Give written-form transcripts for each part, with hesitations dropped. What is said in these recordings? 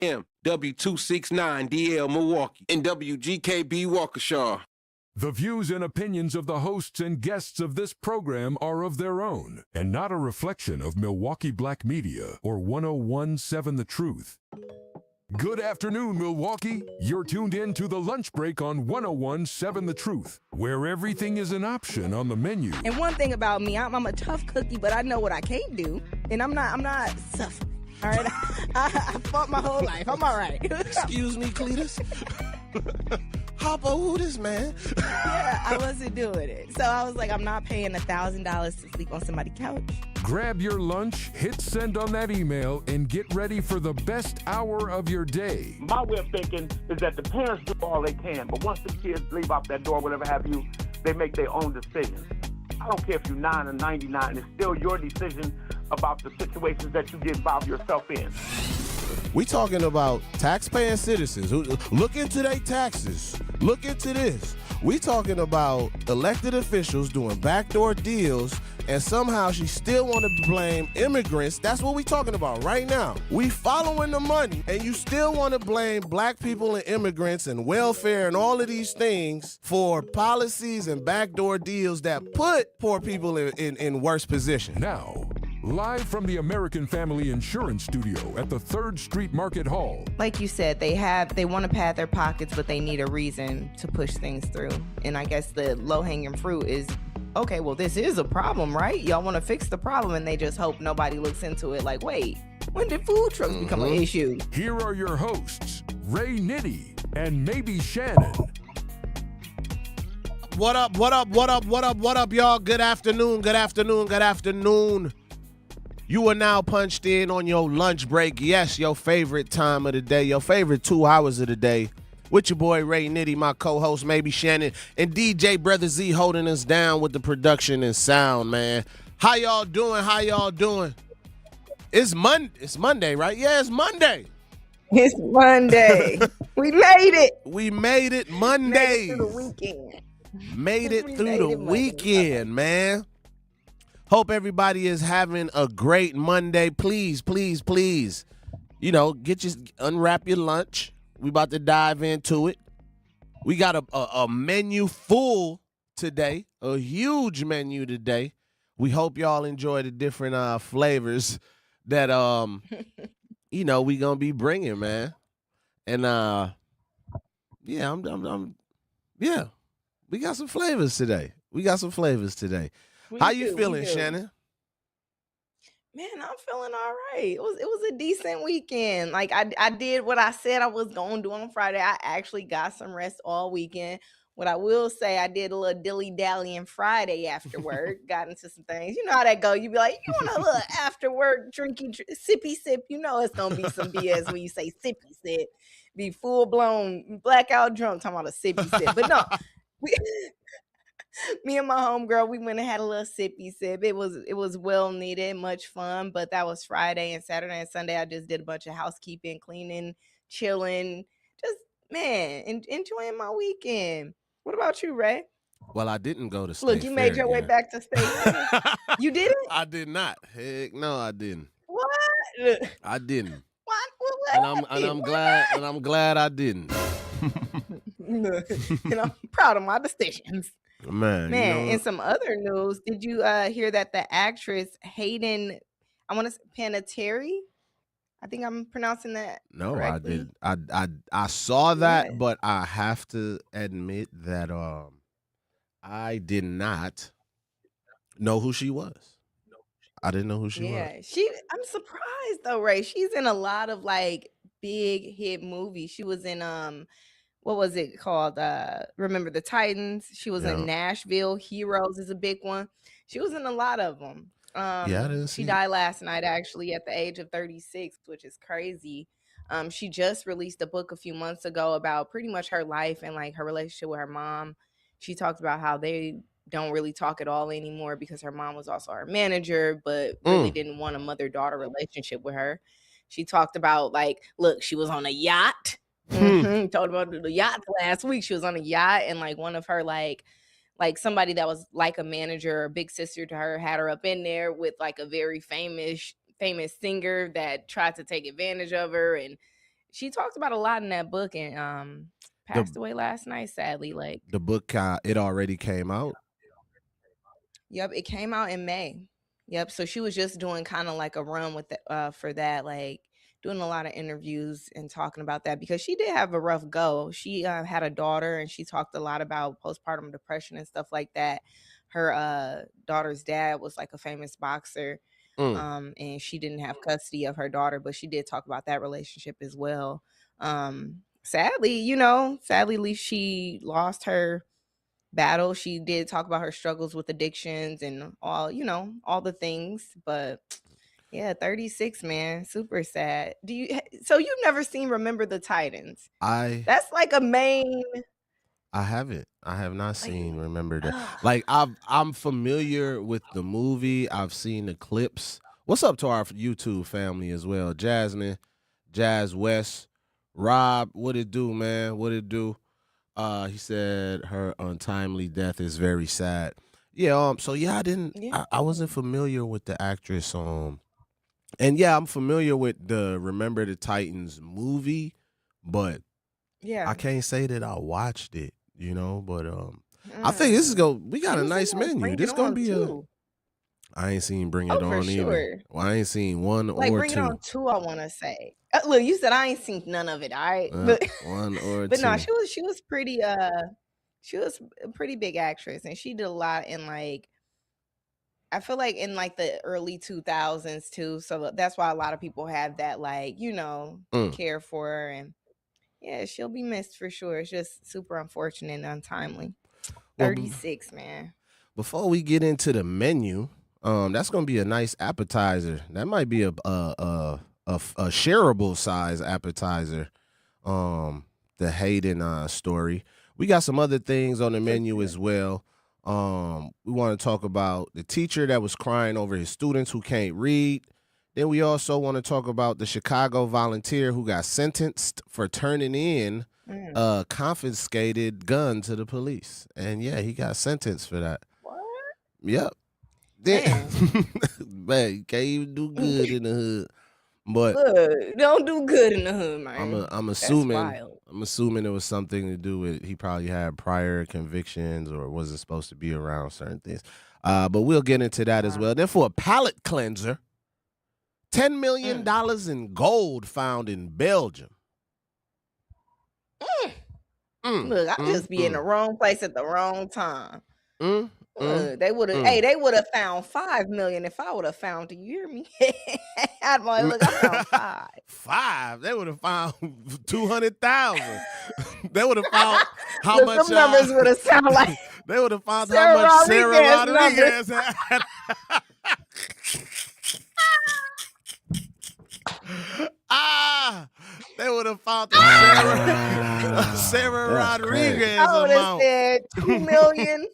M, W269DL Milwaukee, and WGKB Waukesha. The views and opinions of the hosts and guests of this program are of their own and not a reflection of Milwaukee Black Media or 1017 The Truth. Good afternoon, Milwaukee. You're tuned in to the lunch break on 1017 The Truth, where everything is an option on the menu. And one thing about me, I'm a tough cookie, but I know what I can't do, and I'm not suffering. All right, I fought my whole life. I'm all right. Excuse me, Cletus. Hopper, who this man? Yeah, I wasn't doing it. So I was like, I'm not paying $1,000 to sleep on somebody's couch. Grab your lunch, hit send on that email, and get ready for the best hour of your day. My way of thinking is that the parents do all they can, but once the kids leave out that door, whatever have you, they make their own decisions. I don't care if you're 9 or 99, it's still your decision about the situations that you get involved yourself in. We talking about taxpaying citizens who look into their taxes. Look into this. We talking about elected officials doing backdoor deals, and somehow she still want to blame immigrants. That's what we talking about right now. We following the money, and you still want to blame black people and immigrants and welfare and all of these things for policies and backdoor deals that put poor people in worse positions. Now, live from the American Family Insurance Studio at the 3rd Street Market Hall. Like you said, they want to pad their pockets, but they need a reason to push things through. And I guess the low-hanging fruit is, okay, well, this is a problem, right? Y'all want to fix the problem, and they just hope nobody looks into it like, wait, when did food trucks become an issue? Here are your hosts, Ray Nitty and Maybe Shannon. What up, y'all? Good afternoon. You are now punched in on your lunch break. Yes, your favorite time of the day, your favorite 2 hours of the day. With your boy Ray Nitty, my co-host Maybe Shannon, and DJ Brother Z holding us down with the production and sound, man. How y'all doing? It's Monday, right? Yeah, it's Monday. It's Monday. We made it. Monday. Made it through the weekend. Made it through the weekend, man. Hope everybody is having a great Monday. Please, unwrap your lunch. We about to dive into it. We got a menu full today, a huge menu today. We hope y'all enjoy the different flavors that we gonna be bringing, man. And we got some flavors today. How you feeling, Shannon? Man, I'm feeling all right. It was a decent weekend. Like I did what I said I was gonna do on Friday. I actually got some rest all weekend. What I will say, I did a little dilly-dallying Friday after work, got into some things. You know how that go. You be like, you want a little after work sippy sip. You know it's gonna be some BS when you say sippy sip. Be full-blown blackout drunk talking about a sippy sip. But no, me and my homegirl, we went and had a little sippy sip. It was well needed, much fun. But that was Friday, and Saturday and Sunday I just did a bunch of housekeeping, cleaning, chilling, just enjoying my weekend. What about you, Ray? Well, I didn't go to State Look, you made your way back to State. You didn't? I did not. Heck no, I didn't. What? I didn't. What? I'm glad I didn't. I'm proud of my decisions. Man, in some other news, did you hear that the actress Hayden, Panettiere? I think I'm pronouncing that correctly. I did. I saw that, but I have to admit that I did not know who she was. I didn't know who she was. I'm surprised though, Ray. She's in a lot of like big hit movies. She was in what was it called? Remember the Titans? She was in Nashville. Heroes is a big one. She was in a lot of them. I didn't see she died last night actually at the age of 36, which is crazy. She just released a book a few months ago about pretty much her life and like her relationship with her mom. She talked about how they don't really talk at all anymore because her mom was also her manager, but really didn't want a mother-daughter relationship with her. She talked about like, look, she was on a yacht. Talked about the yacht last week. She was on a yacht, and like one of her like somebody that was like a manager or big sister to her had her up in there with like a very famous singer that tried to take advantage of her, and she talked about a lot in that book, and The passed away last night, sadly. Like, the book it already came out. yep, it came out in May. Yep. So she was just doing kind of like a run with the for that, like doing a lot of interviews and talking about that because she did have a rough go. She had a daughter, and she talked a lot about postpartum depression and stuff like that. Her daughter's dad was like a famous boxer, and she didn't have custody of her daughter, but she did talk about that relationship as well. Sadly, she lost her battle. She did talk about her struggles with addictions and all the things. But yeah, 36, man, super sad. So you've never seen Remember the Titans? That's like a main. I haven't. I have not Like, seen Remember that. Like I'm familiar with the movie. I've seen the clips. What's up to our YouTube family as well? Jasmine, Jazz West, Rob, what it do, man? What it do? He said her untimely death is very sad. Yeah, so yeah, I wasn't familiar with the actress. And yeah, I'm familiar with the Remember the Titans movie, but I can't say that I watched it, but I think this is we got a nice menu. This gonna be I ain't seen Bring It On either. Well, I ain't seen one like or Bring two. It On 2, I want to say. Look, you said I ain't seen none of it, all right? One or but two. no, she was pretty she was a pretty big actress, and she did a lot in like, I feel like in like the early 2000s too. So that's why a lot of people have that, like, care for her. And yeah, she'll be missed for sure. It's just super unfortunate and untimely. 36, man. Before we get into the menu, that's gonna be a nice appetizer. That might be a shareable size appetizer. The Hayden story. We got some other things on the menu as well. We want to talk about the teacher that was crying over his students who can't read. Then we also want to talk about the Chicago volunteer who got sentenced for turning in a confiscated gun to the police. And yeah, he got sentenced for that. What? Yep. Man, you can't even do good in the hood. But look, don't do good in the hood, man. I'm assuming it was something to do with he probably had prior convictions or wasn't supposed to be around certain things. But we'll get into that as well. Then for a palate cleanser, $10 million in gold found in Belgium. Look, I just be in the wrong place at the wrong time. They would have found 5 million if I would have found it. You hear me? I'd be like, look, I found 5. 5? They would have found 200,000. They would have found how much some numbers would have sounded like they would have found how much Sarah Rodriguez had. They would have found the Sarah Rodriguez I would have amount. said 2 million.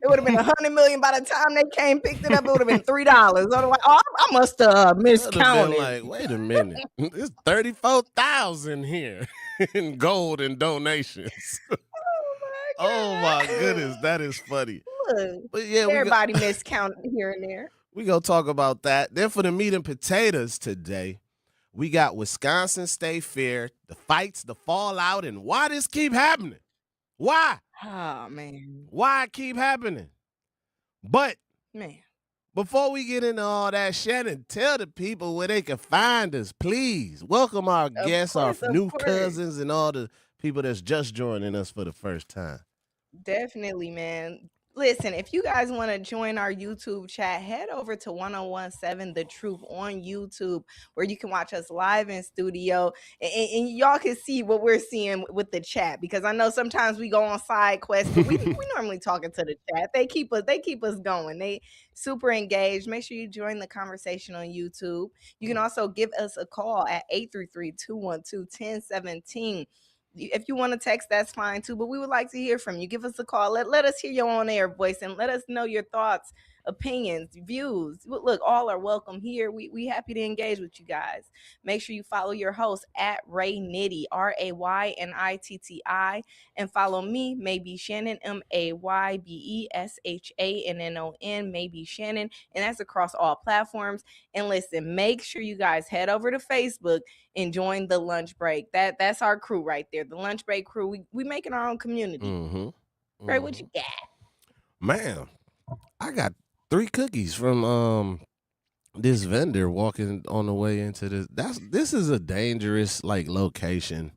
It would have been 100 million by the time they came picked it up. It would have been $3. I was like, I must have miscounted. Like, wait a minute, it's 34,000 here in gold and donations. Oh my goodness, that is funny. Look, but yeah, everybody miscounted here and there. We gonna talk about that. Then for the meat and potatoes today, we got Wisconsin State Fair, the fights, the fallout, and why this keep happening. Why? Oh, man. Why it keep happening? But, man, before we get into all that, Shannon, tell the people where they can find us, please. Welcome our guests, our new cousins, and all the people that's just joining us for the first time. Definitely, man. Listen, if you guys want to join our YouTube chat, head over to 1017 The Truth on YouTube, where you can watch us live in studio, and y'all can see what we're seeing with the chat, because I know sometimes we go on side quests, but we normally talking to the chat. They keep us going. They super engaged. Make sure you join the conversation on YouTube. You can also give us a call at 833-212-1017. If you want to text, that's fine too, but we would like to hear from you. Give us a call. Let us hear your on-air voice and let us know your thoughts opinions, views. Look, all are welcome here. We happy to engage with you guys. Make sure you follow your host at Ray Nitty, RayNitti, and follow me, Maybe Shannon, MaybesShannon, Maybe Shannon, and that's across all platforms. And listen, make sure you guys head over to Facebook and join the Lunch Break. That's our crew right there, the Lunch Break crew. We making our own community. Right, what you got? Man, I got 3 cookies from this vendor walking on the way into this. This is a dangerous location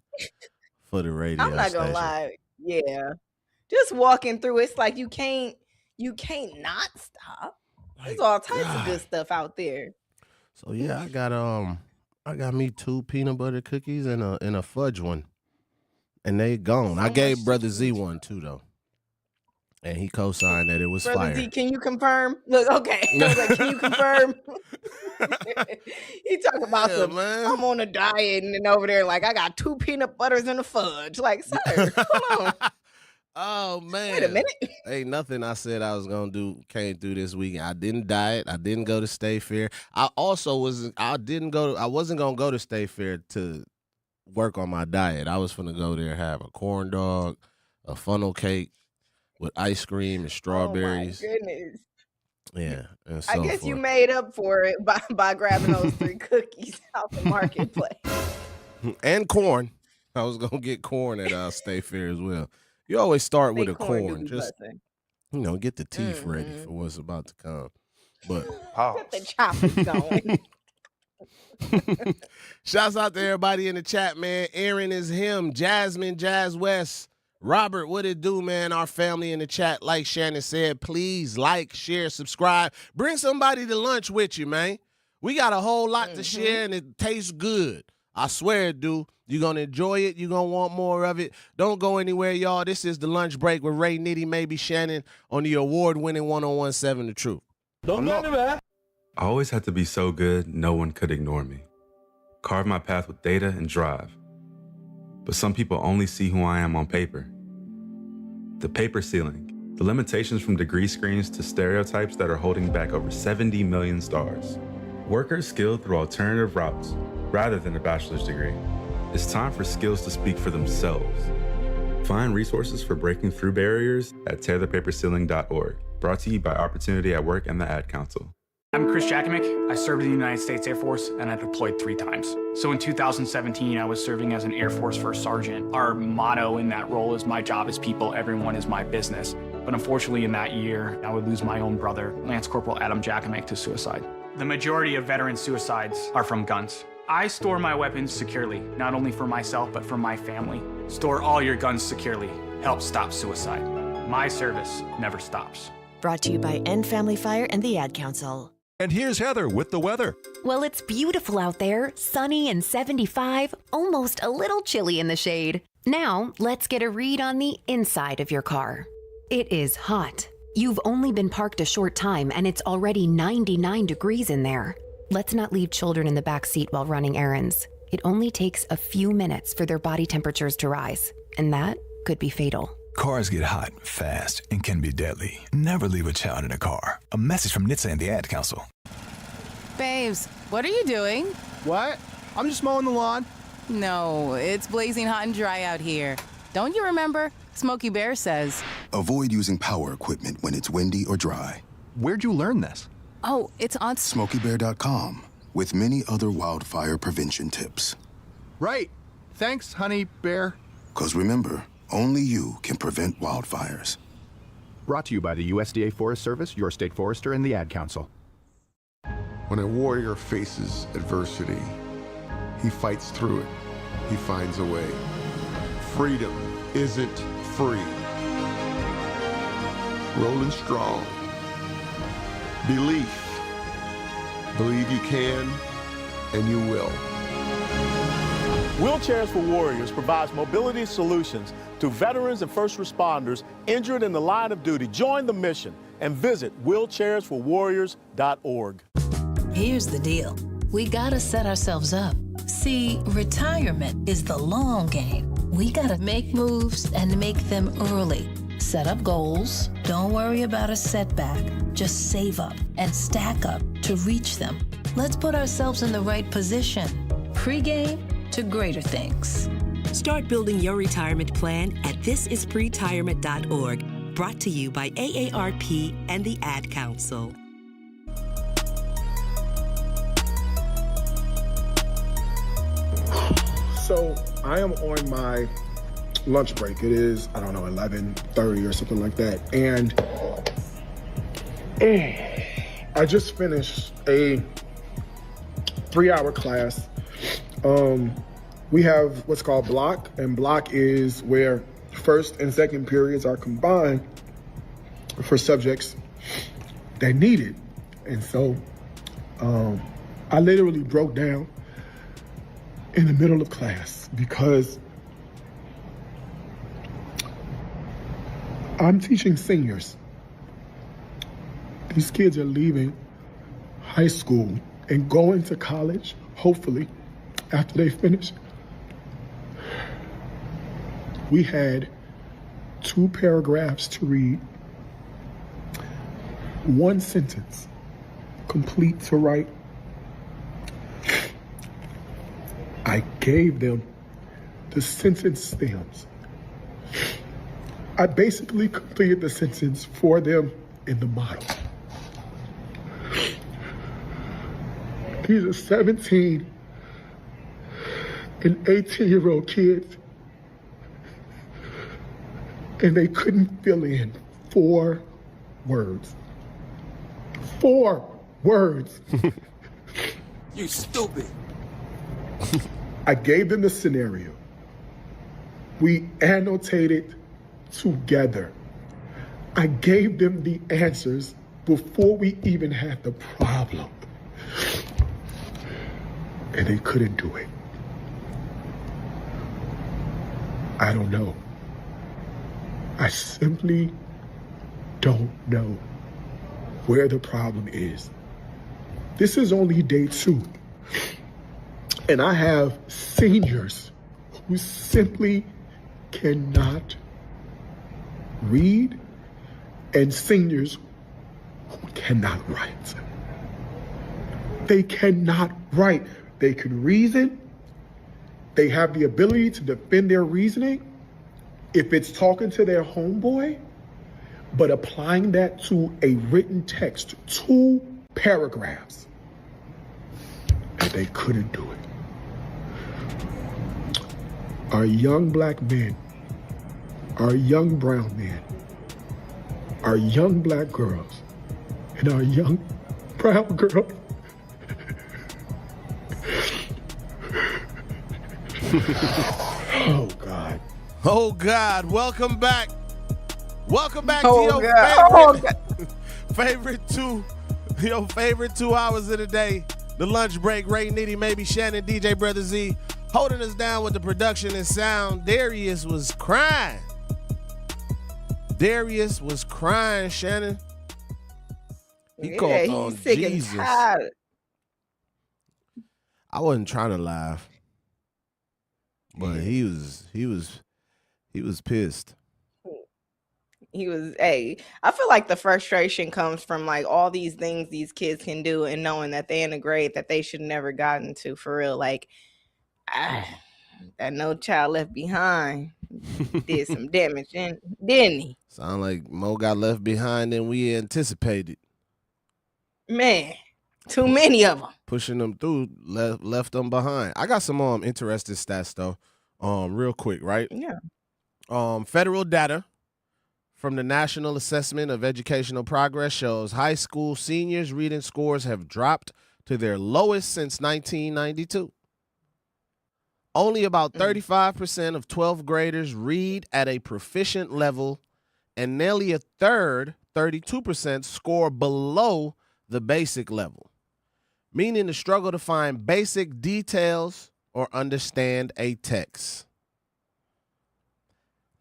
for the radio I'm not gonna lie. Yeah. Just walking through, it's like you can't not stop. There's all types of good stuff out there. So yeah, I got me 2 peanut butter cookies and a fudge one. And they gone. So I gave Brother Z one too though. And he co-signed that it was Brother fire. Z, can you confirm? Look, okay. I was like, can you confirm? He talking about I'm on a diet and then over there like I got 2 peanut butters and a fudge. Like, sir, hold on. Oh man. Wait a minute. Ain't nothing I said I was gonna do came through this weekend. I didn't diet. I didn't go to State Fair. I wasn't gonna go to State Fair to work on my diet. I was gonna go there, have a corn dog, a funnel cake with ice cream and strawberries. Oh my goodness. Yeah. And so I guess you made up for it by grabbing those 3 cookies out the marketplace. And corn. I was gonna get corn at State Fair as well. You always start with a corn, just get the teeth ready for what's about to come. But get the choppers going. Shouts out to everybody in the chat, man. Aaron is him. Jasmine, Jazz West. Robert, what it do, man? Our family in the chat, like Shannon said, please like, share, subscribe. Bring somebody to lunch with you, man. We got a whole lot to share, and it tastes good. I swear it do. You're going to enjoy it. You're going to want more of it. Don't go anywhere, y'all. This is the Lunch Break with Ray Nitty, Maybe Shannon, on the award-winning 101.7 The Truth. Don't go anywhere. I always had to be so good, no one could ignore me. Carve my path with data and drive. But some people only see who I am on paper. The paper ceiling, the limitations from degree screens to stereotypes that are holding back over 70 million stars. Workers skilled through alternative routes, rather than a bachelor's degree. It's time for skills to speak for themselves. Find resources for breaking through barriers at tearthepaperceiling.org. Brought to you by Opportunity at Work and the Ad Council. I'm Chris Jackamick. I served in the United States Air Force and I deployed 3 times. So in 2017, I was serving as an Air Force First Sergeant. Our motto in that role is my job is people, everyone is my business. But unfortunately in that year, I would lose my own brother, Lance Corporal Adam Jackamick, to suicide. The majority of veteran suicides are from guns. I store my weapons securely, not only for myself, but for my family. Store all your guns securely. Help stop suicide. My service never stops. Brought to you by End Family Fire and the Ad Council. And here's Heather with the weather. Well, it's beautiful out there, sunny and 75, almost a little chilly in the shade. Now, let's get a read on the inside of your car. It is hot. You've only been parked a short time and it's already 99 degrees in there. Let's not leave children in the back seat while running errands. It only takes a few minutes for their body temperatures to rise, and that could be fatal. Cars get hot, fast, and can be deadly. Never leave a child in a car. A message from NHTSA and the Ad Council. Babes, what are you doing? What? I'm just mowing the lawn. No, it's blazing hot and dry out here. Don't you remember? Smokey Bear says, avoid using power equipment when it's windy or dry. Where'd you learn this? Oh, it's on SmokeyBear.com with many other wildfire prevention tips. Right. Thanks, honey bear. 'Cause remember, only you can prevent wildfires. Brought to you by the USDA Forest Service, your state forester, and the Ad Council. When a warrior faces adversity, he fights through it. He finds a way. Freedom isn't free. Rolling strong. Belief. Believe you can, and you will. Wheelchairs for Warriors provides mobility solutions to veterans and first responders injured in the line of duty. Join the mission and visit wheelchairsforwarriors.org. Here's the deal. We gotta set ourselves up. See, retirement is the long game. We gotta make moves and make them early. Set up goals. Don't worry about a setback. Just save up and stack up to reach them. Let's put ourselves in the right position. Pre-game to greater things. Start building your retirement plan at thisispretirement.org. Brought to you by AARP and the Ad Council. So I am on my lunch break. It is, 11:30 or something like that. And I just finished a 3-hour class. We have what's called block, and block is where first and second periods are combined for subjects that need it. And so I literally broke down in the middle of class because I'm teaching seniors. These kids are leaving high school and going to college, hopefully, after they finish. We had 2 paragraphs to read, 1 sentence complete to write. I gave them the sentence stems. I basically completed the sentence for them in the model. These are 17 and 18-year-old kids, and they couldn't fill in 4 words. 4 words. You stupid. I gave them the scenario. We annotated together. I gave them the answers before we even had the problem. And they couldn't do it. I don't know. I simply don't know where the problem is. This is only day 2. And I have seniors who simply cannot read and seniors who cannot write. They cannot write. They can reason. They have the ability to defend their reasoning if it's talking to their homeboy, but applying that to a written text, 2 paragraphs, and they couldn't do it. Our young black men, our young brown men, our young black girls, and our young brown girls oh God. Oh God, welcome back. Welcome back Oh, to your God. favorite 2 hours of the day. The lunch break, Ray Nitty, maybe Shannon, DJ Brother Z, holding us down with the production and sound. Darius was crying. Shannon. He called on he's sick Jesus. and tired. I wasn't trying to laugh, but he was pissed. I feel like the frustration comes from like all these things these kids can do and knowing that they're in a grade that they should never gotten to, for real. Like, that No Child Left Behind did some damage, didn't he? Sound like Mo got left behind than we anticipated. Man, too many of them. Pushing them through, left them behind. I got some interesting stats though, real quick, right? Yeah. Federal data from the National Assessment of Educational Progress shows high school seniors' reading scores have dropped to their lowest since 1992. Only about 35% of 12th graders read at a proficient level, and nearly a third, 32%, score below the basic level, meaning the struggle to find basic details or understand a text.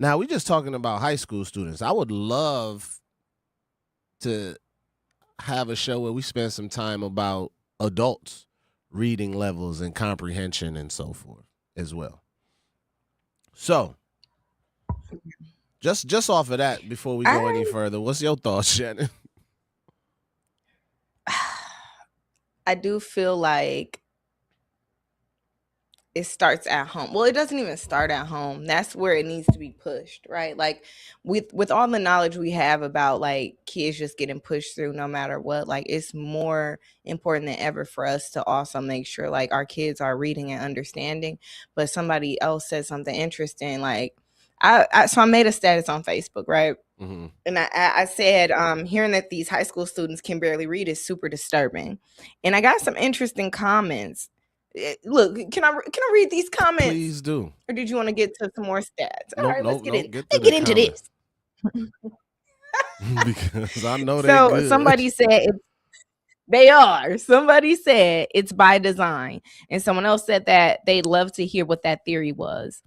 Now, we're just talking about high school students. I would love to have a show where we spend some time about adults' reading levels and comprehension and so forth as well. So, just off of that, before we go any further, what's your thoughts, Shannon? I do feel like it starts at home. Well, it doesn't even start at home. That's where it needs to be pushed, right? Like with all the knowledge we have about like kids just getting pushed through no matter what, like it's more important than ever for us to also make sure like our kids are reading and understanding. But somebody else said something interesting, like so I made a status on Facebook, right? Mm-hmm. And I said, hearing that these high school students can barely read is super disturbing. And I got some interesting comments. Look, can I read these comments? Please do. Or did you want to get to some more stats? All Nope, right, let's nope, get nope. in. Get to Let's the get into this. Because I know they So good. somebody said they are. Somebody said it's by design. And someone else said that they'd love to hear what that theory was.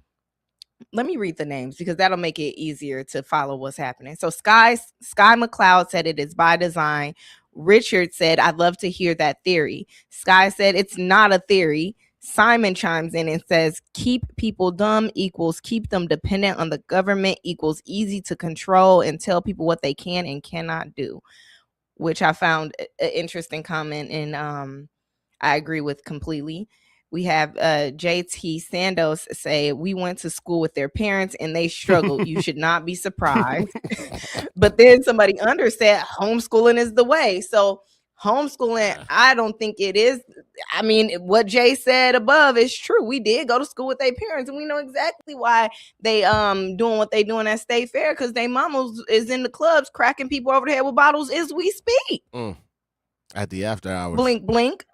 Let me read the names because that'll make it easier to follow what's happening. So Sky McLeod said it is by design. Richard said, I'd love to hear that theory. Sky said it's not a theory. Simon chimes in and says, keep people dumb equals keep them dependent on the government equals easy to control and tell people what they can and cannot do, which I found an interesting comment, and I agree with completely. We have JT Sandos say, we went to school with their parents and they struggled. You should not be surprised. But then somebody under said homeschooling is the way. So homeschooling, I don't think it is. I mean, what Jay said above is true. We did go to school with their parents and we know exactly why they doing what they doing at State Fair, because they mamas is in the clubs cracking people over the head with bottles as we speak. At the after hours. Blink, blink.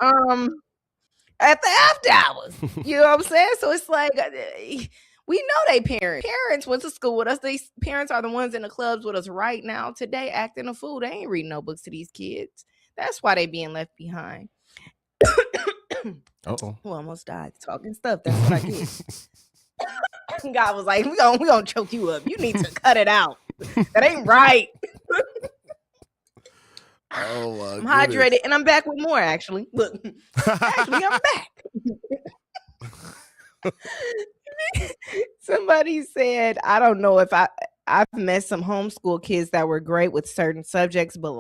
At the after hours. You know what I'm saying? So it's like we know they parents went to school with us. These parents are the ones in the clubs with us right now today acting a fool. They ain't reading no books to these kids. That's why they being left behind. Uh-oh. Who almost died talking stuff. That's what I get. God was like, we gonna choke you up. You need to cut it out. That ain't right. Oh I'm my hydrated goodness. and I'm back with more actually. Look, actually I'm back. Somebody said, I don't know if I've met some homeschool kids that were great with certain subjects but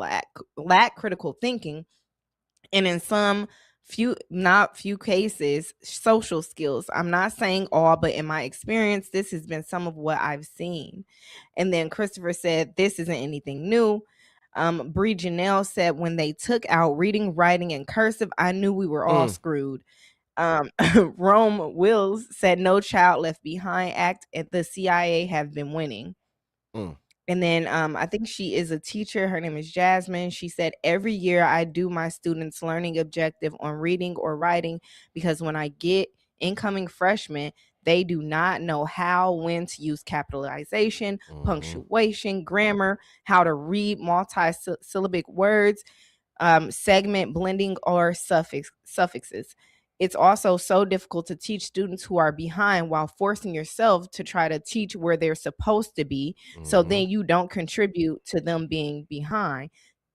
lack critical thinking, and in some few cases social skills. I'm not saying all, but in my experience this has been some of what I've seen. And then Christopher said this isn't anything new. Bree Janelle said, when they took out reading, writing, and cursive, I knew we were all screwed. Rome Wills said, no child left behind act at the CIA have been winning. And then I think she is a teacher. Her name is Jasmine. She said, every year I do my students' learning objective on reading or writing because when I get incoming freshmen, they do not know how, when to use capitalization, punctuation, grammar, how to read multi-syllabic words, segment blending, or suffixes. It's also so difficult to teach students who are behind while forcing yourself to try to teach where they're supposed to be. So then you don't contribute to them being behind.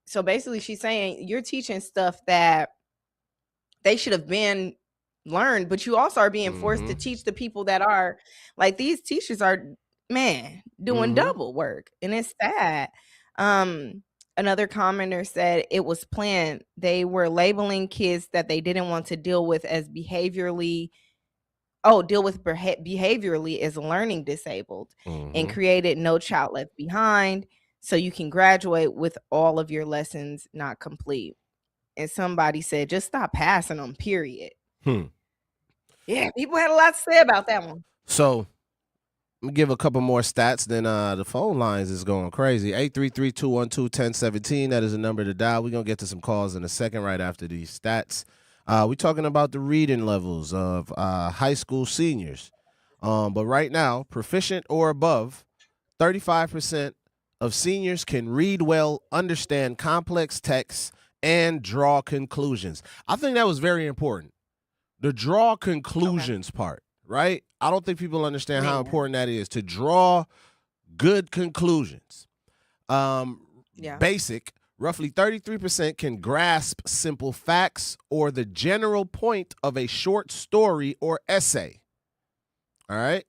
So basically she's saying you're teaching stuff that they should have been learned, but you also are being forced to teach the people that are like, these teachers are, man, doing double work, and it's sad. Another commenter said it was planned. They were labeling kids that they didn't want to deal with as behaviorally as learning disabled, and created No Child Left Behind, so you can graduate with all of your lessons not complete. And somebody said, just stop passing them, period. Yeah, people had a lot to say about that one. So let me give a couple more stats, then the phone lines is going crazy. 833-212-1017. That is the number to dial. We're going to get to some calls in a second right after these stats. We're talking about the reading levels of high school seniors. But right now, proficient or above, 35% of seniors can read well, understand complex texts, and draw conclusions. I think that was very important. The draw conclusions part, right? I don't think people understand how important that is, to draw good conclusions. Basic, roughly 33% can grasp simple facts or the general point of a short story or essay. All right?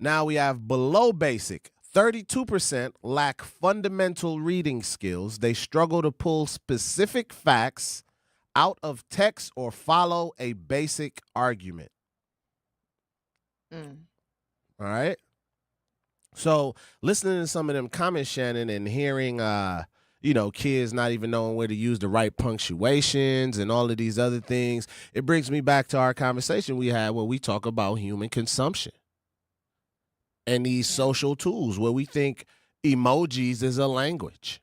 Now we have below basic. 32% lack fundamental reading skills. They struggle to pull specific facts out of text or follow a basic argument. Mm. All right. So listening to some of them comments, Shannon, and hearing, kids not even knowing where to use the right punctuations and all of these other things, it brings me back to our conversation we had when we talk about human consumption and these social tools where we think emojis is a language.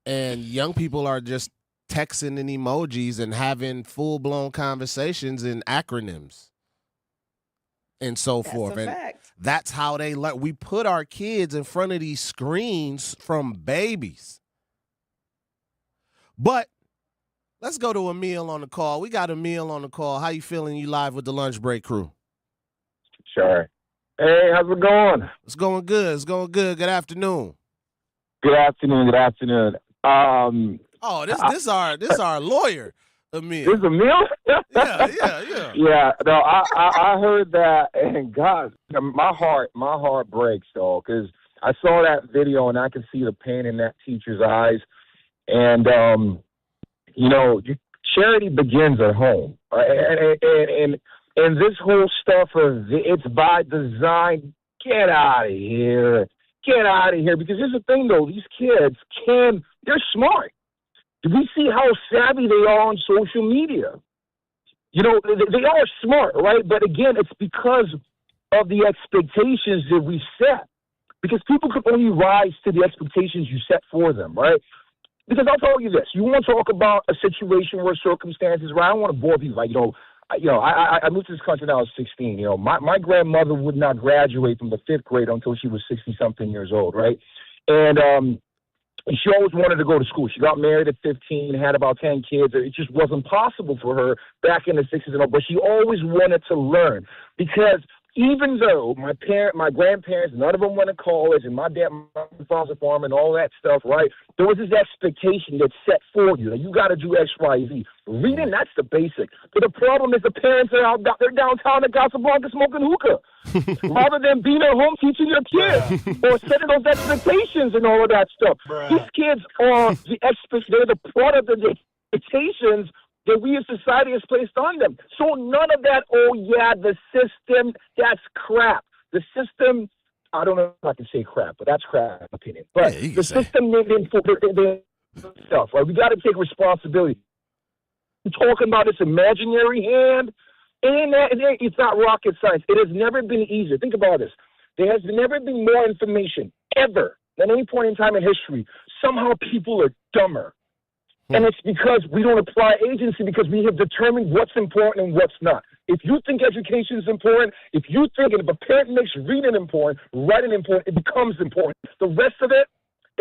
And young people are just texting in emojis and having full-blown conversations in acronyms and so forth. That's a and fact. That's how they learn. We put our kids in front of these screens from babies. But let's go to Emil on the call. We got Emil on the call. How you feeling? You live with the Lunch Break crew. Sure. Hey, how's it going? It's going good. It's going good. Good afternoon. Good afternoon. Good afternoon. This our lawyer, Emil. This is Emil? Yeah. Yeah. No, I heard that, and God, my heart breaks though, because I saw that video and I can see the pain in that teacher's eyes, and charity begins at home, and this whole stuff of it's by design. Get out of here. Get out of here. Because here's the thing, though. These kids they're smart. We see how savvy they are on social media. They are smart, right? But again, it's because of the expectations that we set. Because people can only rise to the expectations you set for them, right? Because I'll tell you this. You want to talk about a situation where circumstances, right? I don't want to bore people. I moved to this country when I was 16. My grandmother would not graduate from the 5th grade until she was 60-something years old, right? And she always wanted to go to school. She got married at 15, had about 10 kids. It just wasn't possible for her back in the 60s and all, but she always wanted to learn because even though my grandparents, none of them went to college, and my father's a farmer and all that stuff, right? There was this expectation that's set for you that you got to do X, Y, Z. Reading, that's the basic. But the problem is the parents are they're downtown in Casablanca smoking hookah, rather than being at home teaching your kids or setting those expectations and all of that stuff. These kids are they're the product of the expectations that we as society has placed on them. So none of that, the system, that's crap. The system, I don't know if I can say crap, but that's crap, in my opinion. But the system didn't stuff, right? We got to take responsibility. We're talking about this imaginary hand, and it's not rocket science. It has never been easier. Think about this. There has never been more information, ever, at any point in time in history. Somehow people are dumber. And it's because we don't apply agency because we have determined what's important and what's not. If you think education is important, if you think, and if a parent makes reading important, writing important, it becomes important. The rest of it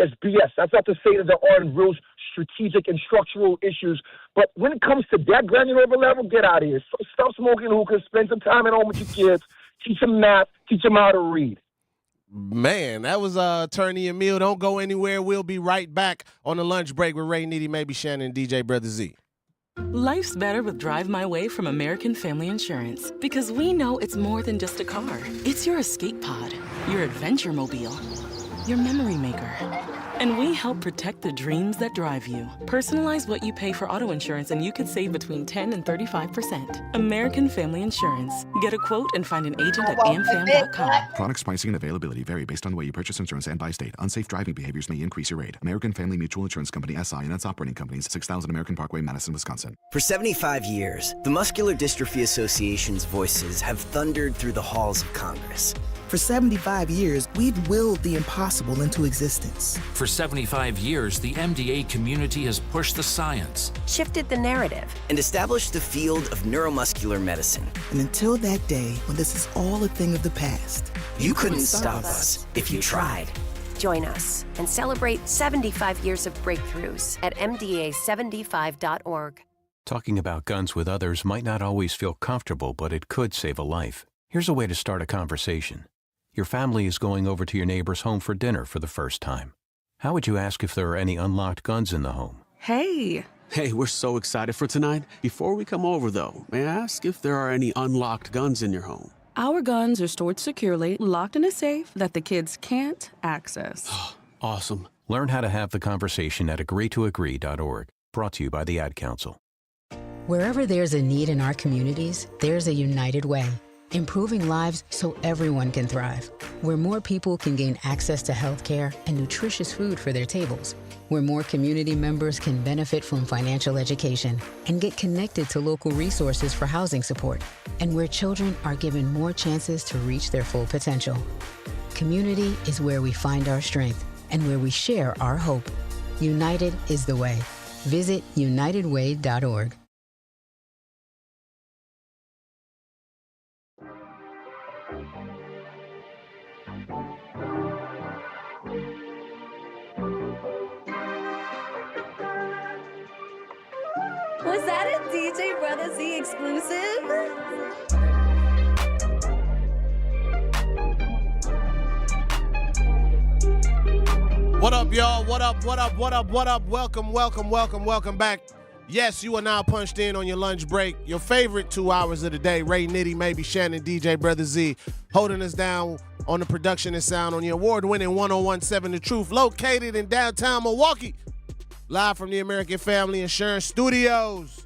is BS. That's not to say that there aren't real strategic and structural issues. But when it comes to that granular level, get out of here. Stop smoking hookah, spend some time at home with your kids, teach them math, teach them how to read. Man, that was Attorney Emil. Don't go anywhere. We'll be right back on the lunch break with Ray Needy, Maybe Shannon, and DJ Brother Z. Life's better with Drive My Way from American Family Insurance because we know it's more than just a car. It's your escape pod, your adventure mobile, your memory maker. And we help protect the dreams that drive you. Personalize what you pay for auto insurance and you could save between 10 and 35%. American Family Insurance. Get a quote and find an agent at amfam.com. Products, pricing, and availability vary based on the way you purchase insurance and by state. Unsafe driving behaviors may increase your rate. American Family Mutual Insurance Company, SI, and its operating companies, 6000 American Parkway, Madison, Wisconsin. For 75 years, the Muscular Dystrophy Association's voices have thundered through the halls of Congress. For 75 years, we've willed the impossible into existence. For 75 years, the MDA community has pushed the science, shifted the narrative, and established the field of neuromuscular medicine. And until that day, when this is all a thing of the past, you couldn't stop us if you tried. Join us and celebrate 75 years of breakthroughs at MDA75.org. Talking about guns with others might not always feel comfortable, but it could save a life. Here's a way to start a conversation. Your family is going over to your neighbor's home for dinner for the first time. How would you ask if there are any unlocked guns in the home? Hey, we're so excited for tonight. Before we come over, though, may I ask if there are any unlocked guns in your home? Our guns are stored securely, locked in a safe that the kids can't access. Awesome. Learn how to have the conversation at agreetoagree.org. Brought to you by the Ad Council. Wherever there's a need in our communities, there's a United Way, improving lives so everyone can thrive. Where more people can gain access to healthcare and nutritious food for their tables. Where more community members can benefit from financial education and get connected to local resources for housing support. And where children are given more chances to reach their full potential. Community is where we find our strength and where we share our hope. United is the way. Visit unitedway.org. Was that a DJ Brother Z exclusive? What up, y'all? What up, what up, what up, what up? Welcome, welcome, welcome, welcome back. Yes, you are now punched in on your lunch break. Your favorite 2 hours of the day. Ray Nitty, maybe Shannon, DJ Brother Z, holding us down on the production and sound on your award-winning 1017 The Truth, located in downtown Milwaukee. Live from the American Family Insurance Studios.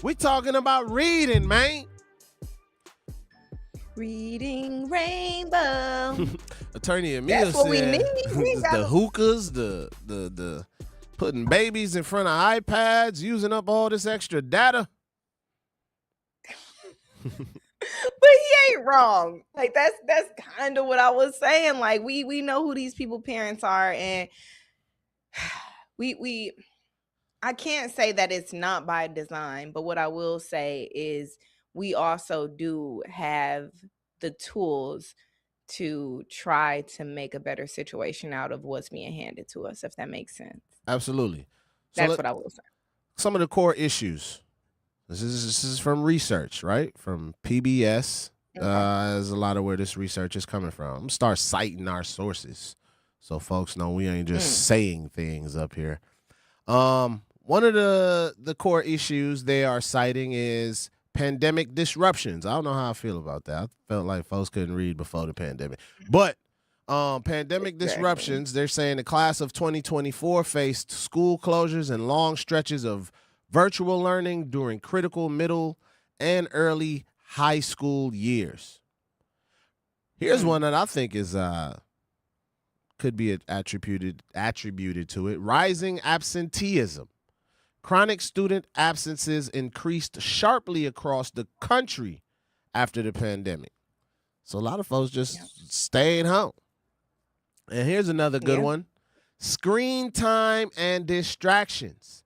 We talking about reading, man. Reading Rainbow. Attorney Emil That's what we said need. the hookahs, the putting babies in front of iPads, using up all this extra data. But he ain't wrong. Like that's kind of what I was saying. Like we know who these people parents are, and I can't say that it's not by design, but what I will say is we also do have the tools to try to make a better situation out of what's being handed to us, if that makes sense. Absolutely. That's what I will say. Some of the core issues. This is from research, right? From PBS. There's a lot of where this research is coming from. I'm going to start citing our sources so folks know we ain't just saying things up here. One of the core issues they are citing is pandemic disruptions. I don't know how I feel about that. I felt like folks couldn't read before the pandemic. But pandemic disruptions, they're saying the class of 2024 faced school closures and long stretches of virtual learning during critical middle and early high school years. Here's one that I think is could be attributed to it. Rising absenteeism. Chronic student absences increased sharply across the country after the pandemic. So a lot of folks just stayed home. And here's another good one. Screen time and distractions.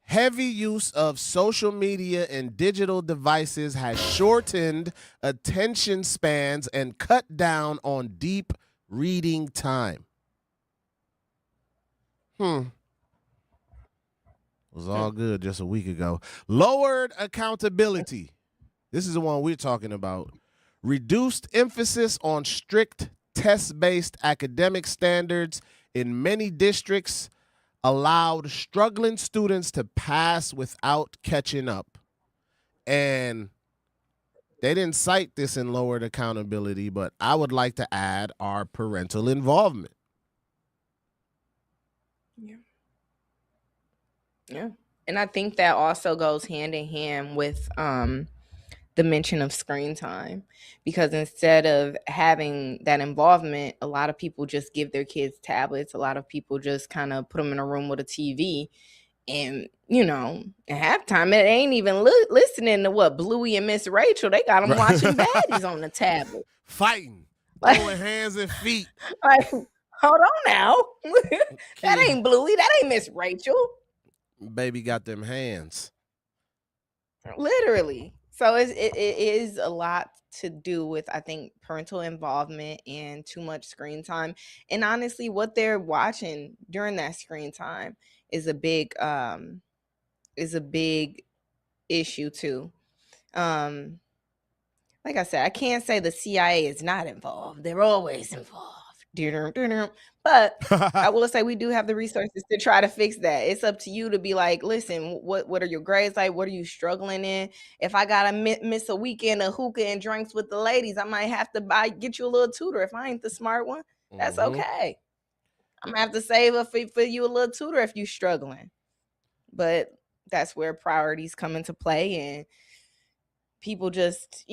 Heavy use of social media and digital devices has shortened attention spans and cut down on deep reading time. Was all good just a week ago. Lowered accountability. This is the one we're talking about. Reduced emphasis on strict test-based academic standards in many districts allowed struggling students to pass without catching up. And they didn't cite this in lowered accountability, but I would like to add our parental involvement. Yeah. And I think that also goes hand in hand with the mention of screen time, because instead of having that involvement, a lot of people just give their kids tablets. A lot of people just kind of put them in a room with a TV, and at halftime it ain't even listening to what Bluey and Miss Rachel. They got them watching baddies on the tablet, fighting, throwing hands and feet. Like, hold on now, that ain't Bluey, that ain't Miss Rachel. Baby got them hands. Literally. So it is a lot to do with, I think, parental involvement and too much screen time. And honestly, what they're watching during that screen time is a big issue too. Like I said, I can't say the CIA is not involved. They're always involved. But I will say we do have the resources to try to fix that. It's up to you to be like, listen, what are your grades like? What are you struggling in? If I gotta miss a weekend of hookah and drinks with the ladies, I might have to get you a little tutor. If I ain't the smart one, that's okay. I'm gonna have to save up for you a little tutor if you're struggling. but that's where priorities come into play, and people just,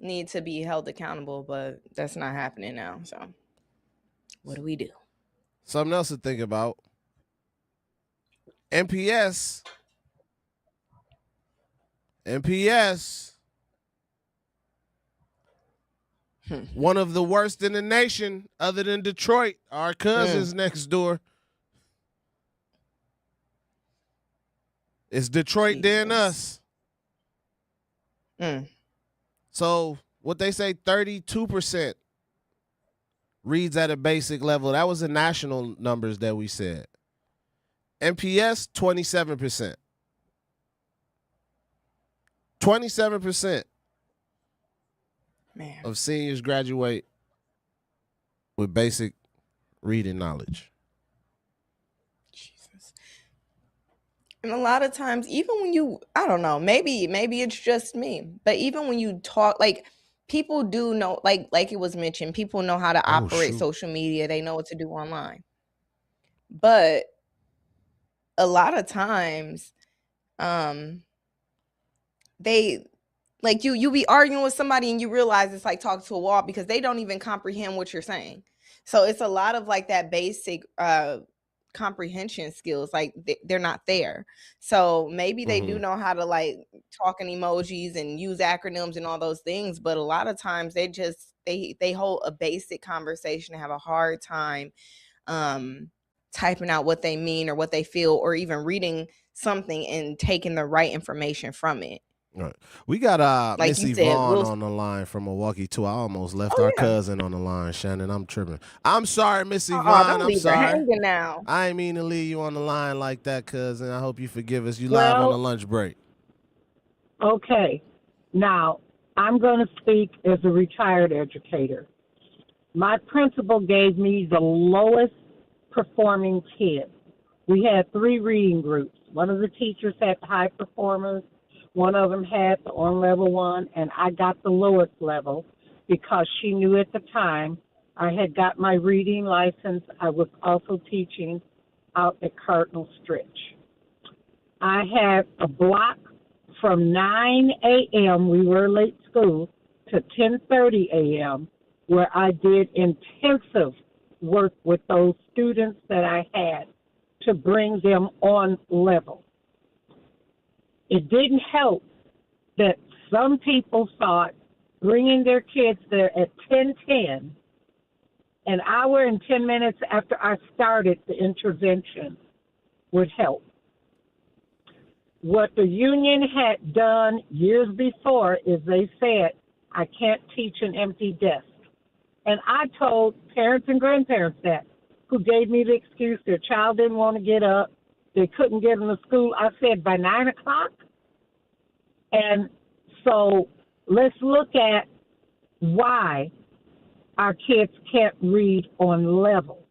need to be held accountable, but that's not happening now. So what do we do? Something else to think about. NPS, one of the worst in the nation, other than Detroit, our cousins next door. It's Detroit than us. So what they say, 32% reads at a basic level. That was the national numbers that we said. NPS, 27%. 27% of seniors graduate with basic reading knowledge. Jesus. And a lot of times, even when I don't know, maybe it's just me, but even when you talk, like, people do know, like it was mentioned, people know how to operate social media. They know what to do online. But a lot of times, they, like, you be arguing with somebody and you realize it's like talking to a wall because they don't even comprehend what you're saying. So it's a lot of like that basic comprehension skills, like they're not there. So maybe they do know how to like talk in emojis and use acronyms and all those things, but a lot of times they hold a basic conversation and have a hard time typing out what they mean or what they feel, or even reading something and taking the right information from it. Right. We got Like Miss you said, Yvonne on the line from Milwaukee too. I almost left our cousin on the line, Shannon. I'm tripping. I'm sorry, Miss Yvonne. Don't I'm leave her sorry. hanging now. I ain't mean to leave you on the line like that, cousin. I hope you forgive us. You live on the lunch break. Okay. Now, I'm going to speak as a retired educator. My principal gave me the lowest performing kids. We had 3 reading groups. One of the teachers had the high performers. One of them had the on level 1, and I got the lowest level because she knew at the time I had got my reading license. I was also teaching out at Cardinal Stritch. I had a block from 9 a.m., we were late school, to 10:30 a.m., where I did intensive work with those students that I had to bring them on level. It didn't help that some people thought bringing their kids there at 10:10, an hour and 10 minutes after I started the intervention, would help. What the union had done years before is they said, I can't teach an empty desk. And I told parents and grandparents that, who gave me the excuse their child didn't want to get up, they couldn't get into school. I said, by 9 o'clock? And so let's look at why our kids can't read on level.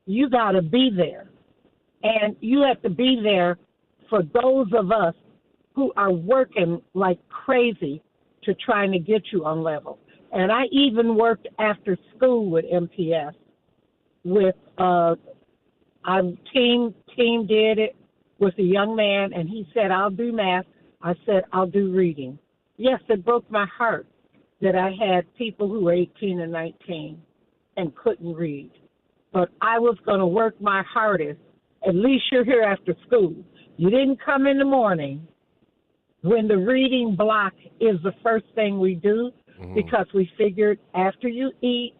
You got to be there. And you have to be there for those of us who are working like crazy to trying to get you on level. And I even worked after school with MPS. With our team did it with a young man, and he said, I'll do math. I said, I'll do reading. Yes, it broke my heart that I had people who were 18 and 19 and couldn't read. But I was going to work my hardest. At least you're here after school. You didn't come in the morning when the reading block is the first thing we do, because we figured after you eat,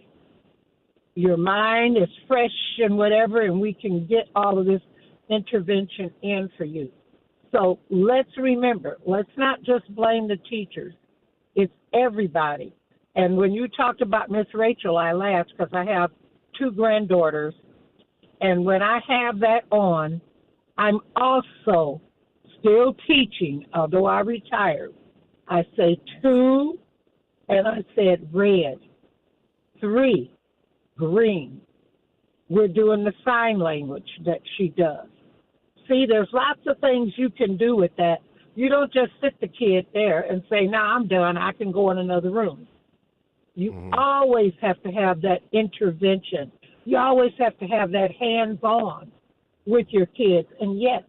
your mind is fresh and whatever, and we can get all of this intervention in for you. So let's remember, let's not just blame the teachers. It's everybody. And when you talked about Miss Rachel, I laughed because I have 2 granddaughters. And when I have that on, I'm also still teaching, although I retired. I say 2, and I said red. 3, green. We're doing the sign language that she does. See, there's lots of things you can do with that. You don't just sit the kid there and say, nah, I'm done. I can go in another room. You always have to have that intervention. You always have to have that hands-on. with your kids. And yes,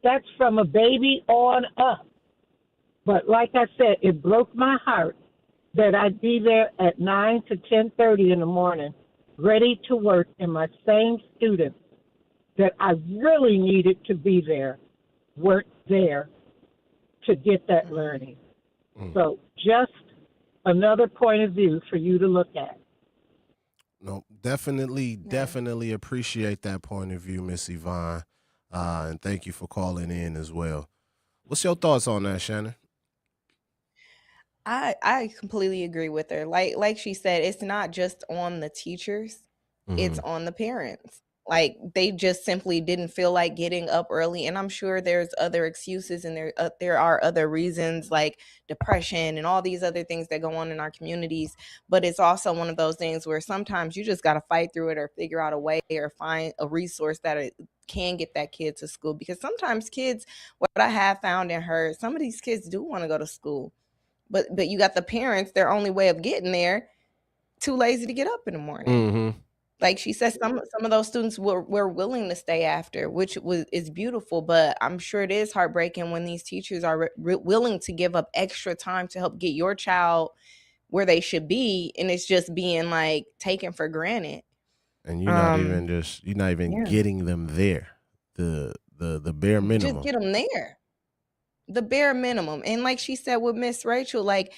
that's from a baby on up. But like I said, it broke my heart that I'd be there at 9 to 10:30 in the morning, ready to work, and my same students that I really needed to be there weren't there to get that learning. So just another point of view for you to look at. No, definitely appreciate that point of view, Miss Yvonne, and thank you for calling in as well. What's your thoughts on that, Shannon? I completely agree with her. Like she said, it's not just on the teachers, it's on the parents. Like they just simply didn't feel like getting up early, and I'm sure there's other excuses, and there are other reasons like depression and all these other things that go on in our communities. But it's also one of those things where sometimes you just got to fight through it or figure out a way or find a resource that can get that kid to school. Because sometimes kids, what I have found and heard, some of these kids do want to go to school. But you got the parents, their only way of getting there, too lazy to get up in the morning. Like she said, some of those students were willing to stay after, which is beautiful. But I'm sure it is heartbreaking when these teachers are willing to give up extra time to help get your child where they should be, and it's just being like taken for granted. And you're not even getting them there. The bare minimum. Just get them there. The bare minimum. And like she said with Miss Rachel, like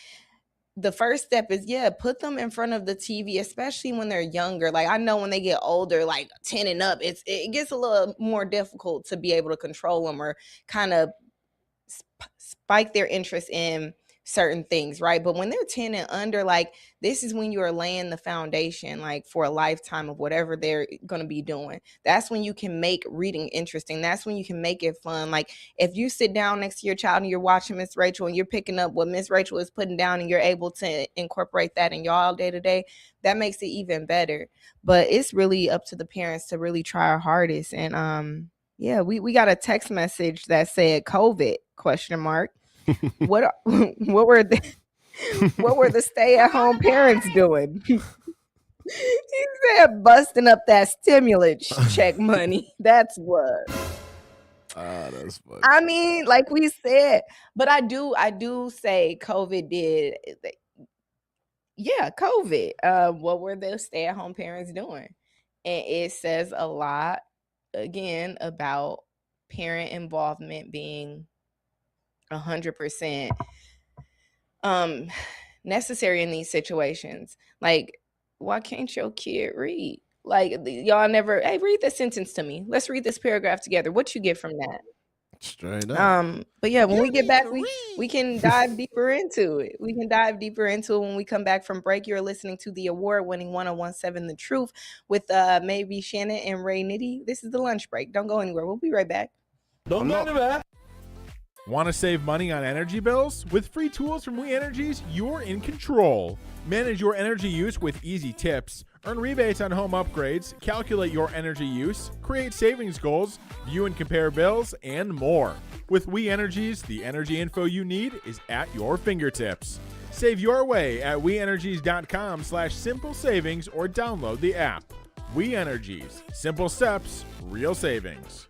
the first step is, put them in front of the TV, especially when they're younger. Like I know when they get older, like 10 and up, it gets a little more difficult to be able to control them or kind of spike their interest in certain things, right? But when they're 10 and under, like this is when you are laying the foundation like for a lifetime of whatever they're going to be doing. That's when you can make reading interesting. That's when you can make it fun. Like if you sit down next to your child and you're watching Miss Rachel and you're picking up what Miss Rachel is putting down and you're able to incorporate that in y'all day to day, that makes it even better. But it's really up to the parents to really try our hardest. And we got a text message that said COVID ? What were the stay-at-home parents doing? He said busting up that stimulus check money. That's what. That's funny. I mean, like we said, but I do say COVID did. Yeah, COVID. What were the stay-at-home parents doing? And it says a lot again about parent involvement being 100% necessary in these situations. Like, why can't your kid read? Like, y'all never, hey, read this sentence to me. Let's read this paragraph together. What you get from that? Straight up. But yeah, when we get back, we can dive deeper into it. We can dive deeper into it when we come back from break. You're listening to the award-winning 1017 The Truth with maybe Shannon and Ray Nitty. This is the lunch break. Don't go anywhere. We'll be right back. Don't go anywhere. Want to save money on energy bills? With free tools from We Energies, you're in control. Manage your energy use with easy tips. Earn rebates on home upgrades, calculate your energy use, create savings goals, view and compare bills, and more. With We Energies, the energy info you need is at your fingertips. Save your way at WeEnergies.com/simple savings or download the app. We Energies. Simple steps, real savings.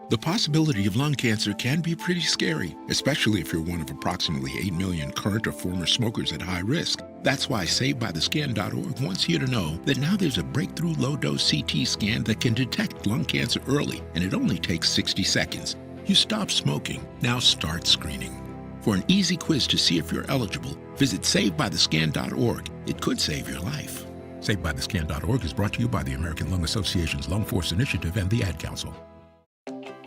The possibility of lung cancer can be pretty scary, especially if you're one of approximately 8 million current or former smokers at high risk. That's why SaveByTheScan.org wants you to know that now there's a breakthrough low-dose CT scan that can detect lung cancer early, and it only takes 60 seconds. You stop smoking, now start screening. For an easy quiz to see if you're eligible, visit SaveByTheScan.org. It could save your life. SaveByTheScan.org is brought to you by the American Lung Association's Lung Force Initiative and the Ad Council.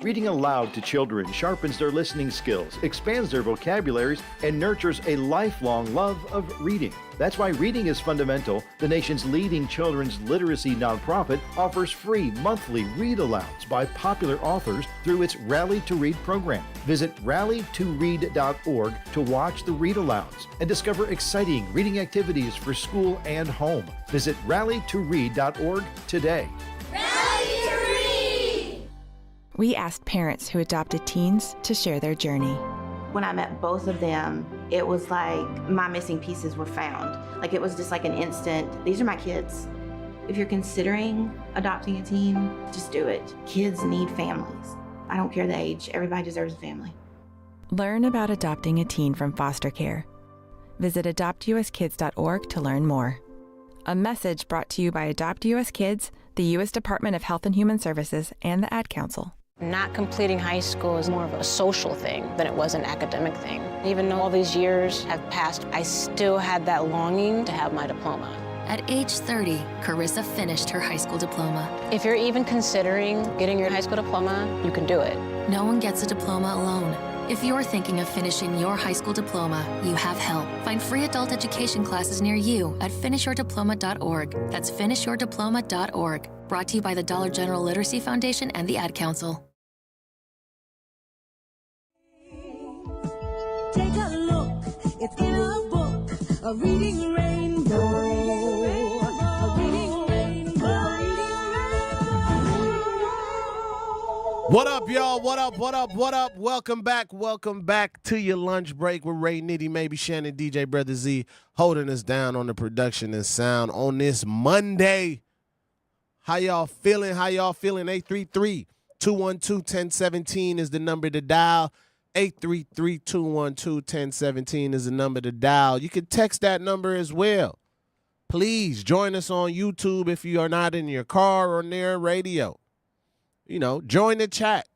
Reading aloud to children sharpens their listening skills, expands their vocabularies, and nurtures a lifelong love of reading. That's why Reading is Fundamental, the nation's leading children's literacy nonprofit, offers free monthly read-alouds by popular authors through its Rally to Read program. Visit rallytoread.org to watch the read-alouds and discover exciting reading activities for school and home. Visit rallytoread.org today. We asked parents who adopted teens to share their journey. When I met both of them, it was like my missing pieces were found. Like it was just like an instant, these are my kids. If you're considering adopting a teen, just do it. Kids need families. I don't care the age. Everybody deserves a family. Learn about adopting a teen from foster care. Visit adoptuskids.org to learn more. A message brought to you by Adopt US Kids, the U.S. Department of Health and Human Services, and the Ad Council. Not completing high school is more of a social thing than it was an academic thing. Even though all these years have passed, I still had that longing to have my diploma. At age 30, Carissa finished her high school diploma. If you're even considering getting your high school diploma, you can do it. No one gets a diploma alone. If you're thinking of finishing your high school diploma, you have help. Find free adult education classes near you at finishyourdiploma.org. That's finishyourdiploma.org. Brought to you by the Dollar General Literacy Foundation and the Ad Council. Take a look, it's in a book, a reading rainbow. A reading rainbow. What up, y'all? What up? What up? What up? Welcome back. Welcome back to your lunch break with Ray Nitty, maybe Shannon, DJ Brother Z, holding us down on the production and sound on this Monday. How y'all feeling? How y'all feeling? 833-212-1017 is the number to dial. 833-212-1017 is the number to dial. You can text that number as well. Please join us on YouTube if you are not in your car or near radio. You know, join the chat.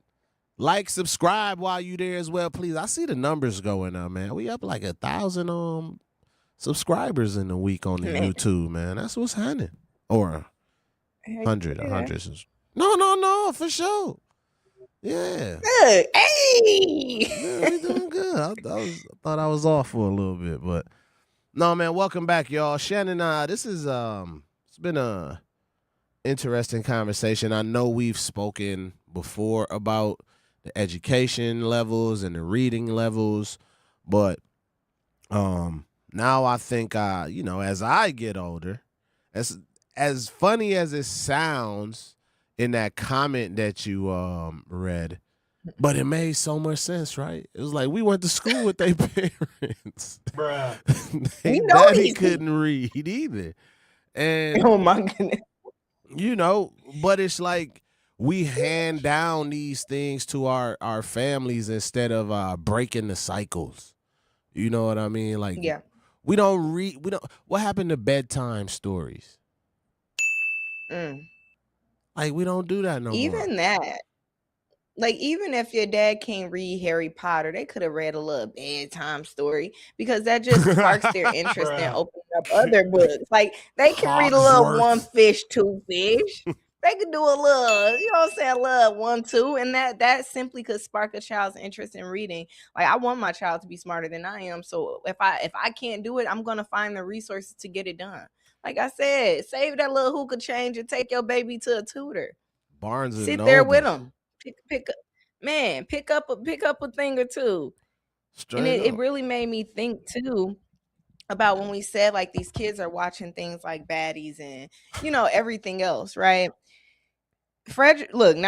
Like, subscribe while you there as well, please. I see the numbers going up, man. We up like 1,000 subscribers in a week on the YouTube, man. That's what's happening. Or 100. No, for sure. Yeah. Good. Hey. Yeah, we doing good. I thought I was off for a little bit, but no, man. Welcome back, y'all. Shannon, this is it's been a interesting conversation. I know we've spoken before about the education levels and the reading levels, but now I think as I get older, as funny as it sounds in that comment that you read, but it made so much sense, right? It was like we went to school with their parents. Bruh. They daddy couldn't read either. And oh my goodness. You know, but it's like we hand down these things to our families instead of breaking the cycles. You know what I mean? Like, yeah. We don't. What happened to bedtime stories? Like, we don't do that no more. Even that. Like, even if your dad can't read Harry Potter, they could have read a little bedtime story because that just sparks their interest in opening up other books. Like, they can read a little One Fish, Two Fish. They could do a little, you know what I'm saying, a little 1, 2, and that simply could spark a child's interest in reading. Like, I want my child to be smarter than I am, so if I can't do it, I'm gonna find the resources to get it done. Like I said, save that little hookah change and take your baby to a tutor. Barnes and Sit Noble. there with them. Pick up a thing or two. Straight and it up. really made me think too about when we said like these kids are watching things like Baddies and everything else, right? Frederick, look,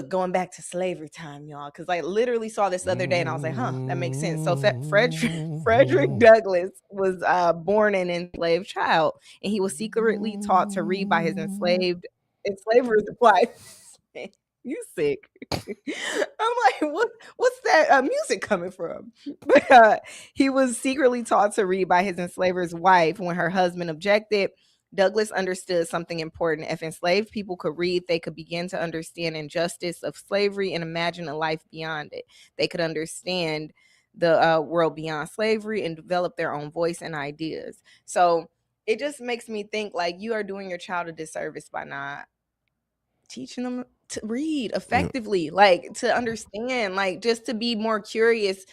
going back to slavery time, y'all, because I literally saw this the other day and I was like, that makes sense. So Frederick Douglass was born an enslaved child, and he was secretly taught to read by his enslaver's wife. You sick. I'm like, what's that music coming from? But he was secretly taught to read by his enslaver's wife. When her husband objected, Douglass understood something important. If enslaved people could read, they could begin to understand injustice of slavery and imagine a life beyond it. They could understand the world beyond slavery and develop their own voice and ideas. So it just makes me think like you are doing your child a disservice by not teaching them to read effectively, like to understand, like just to be more curious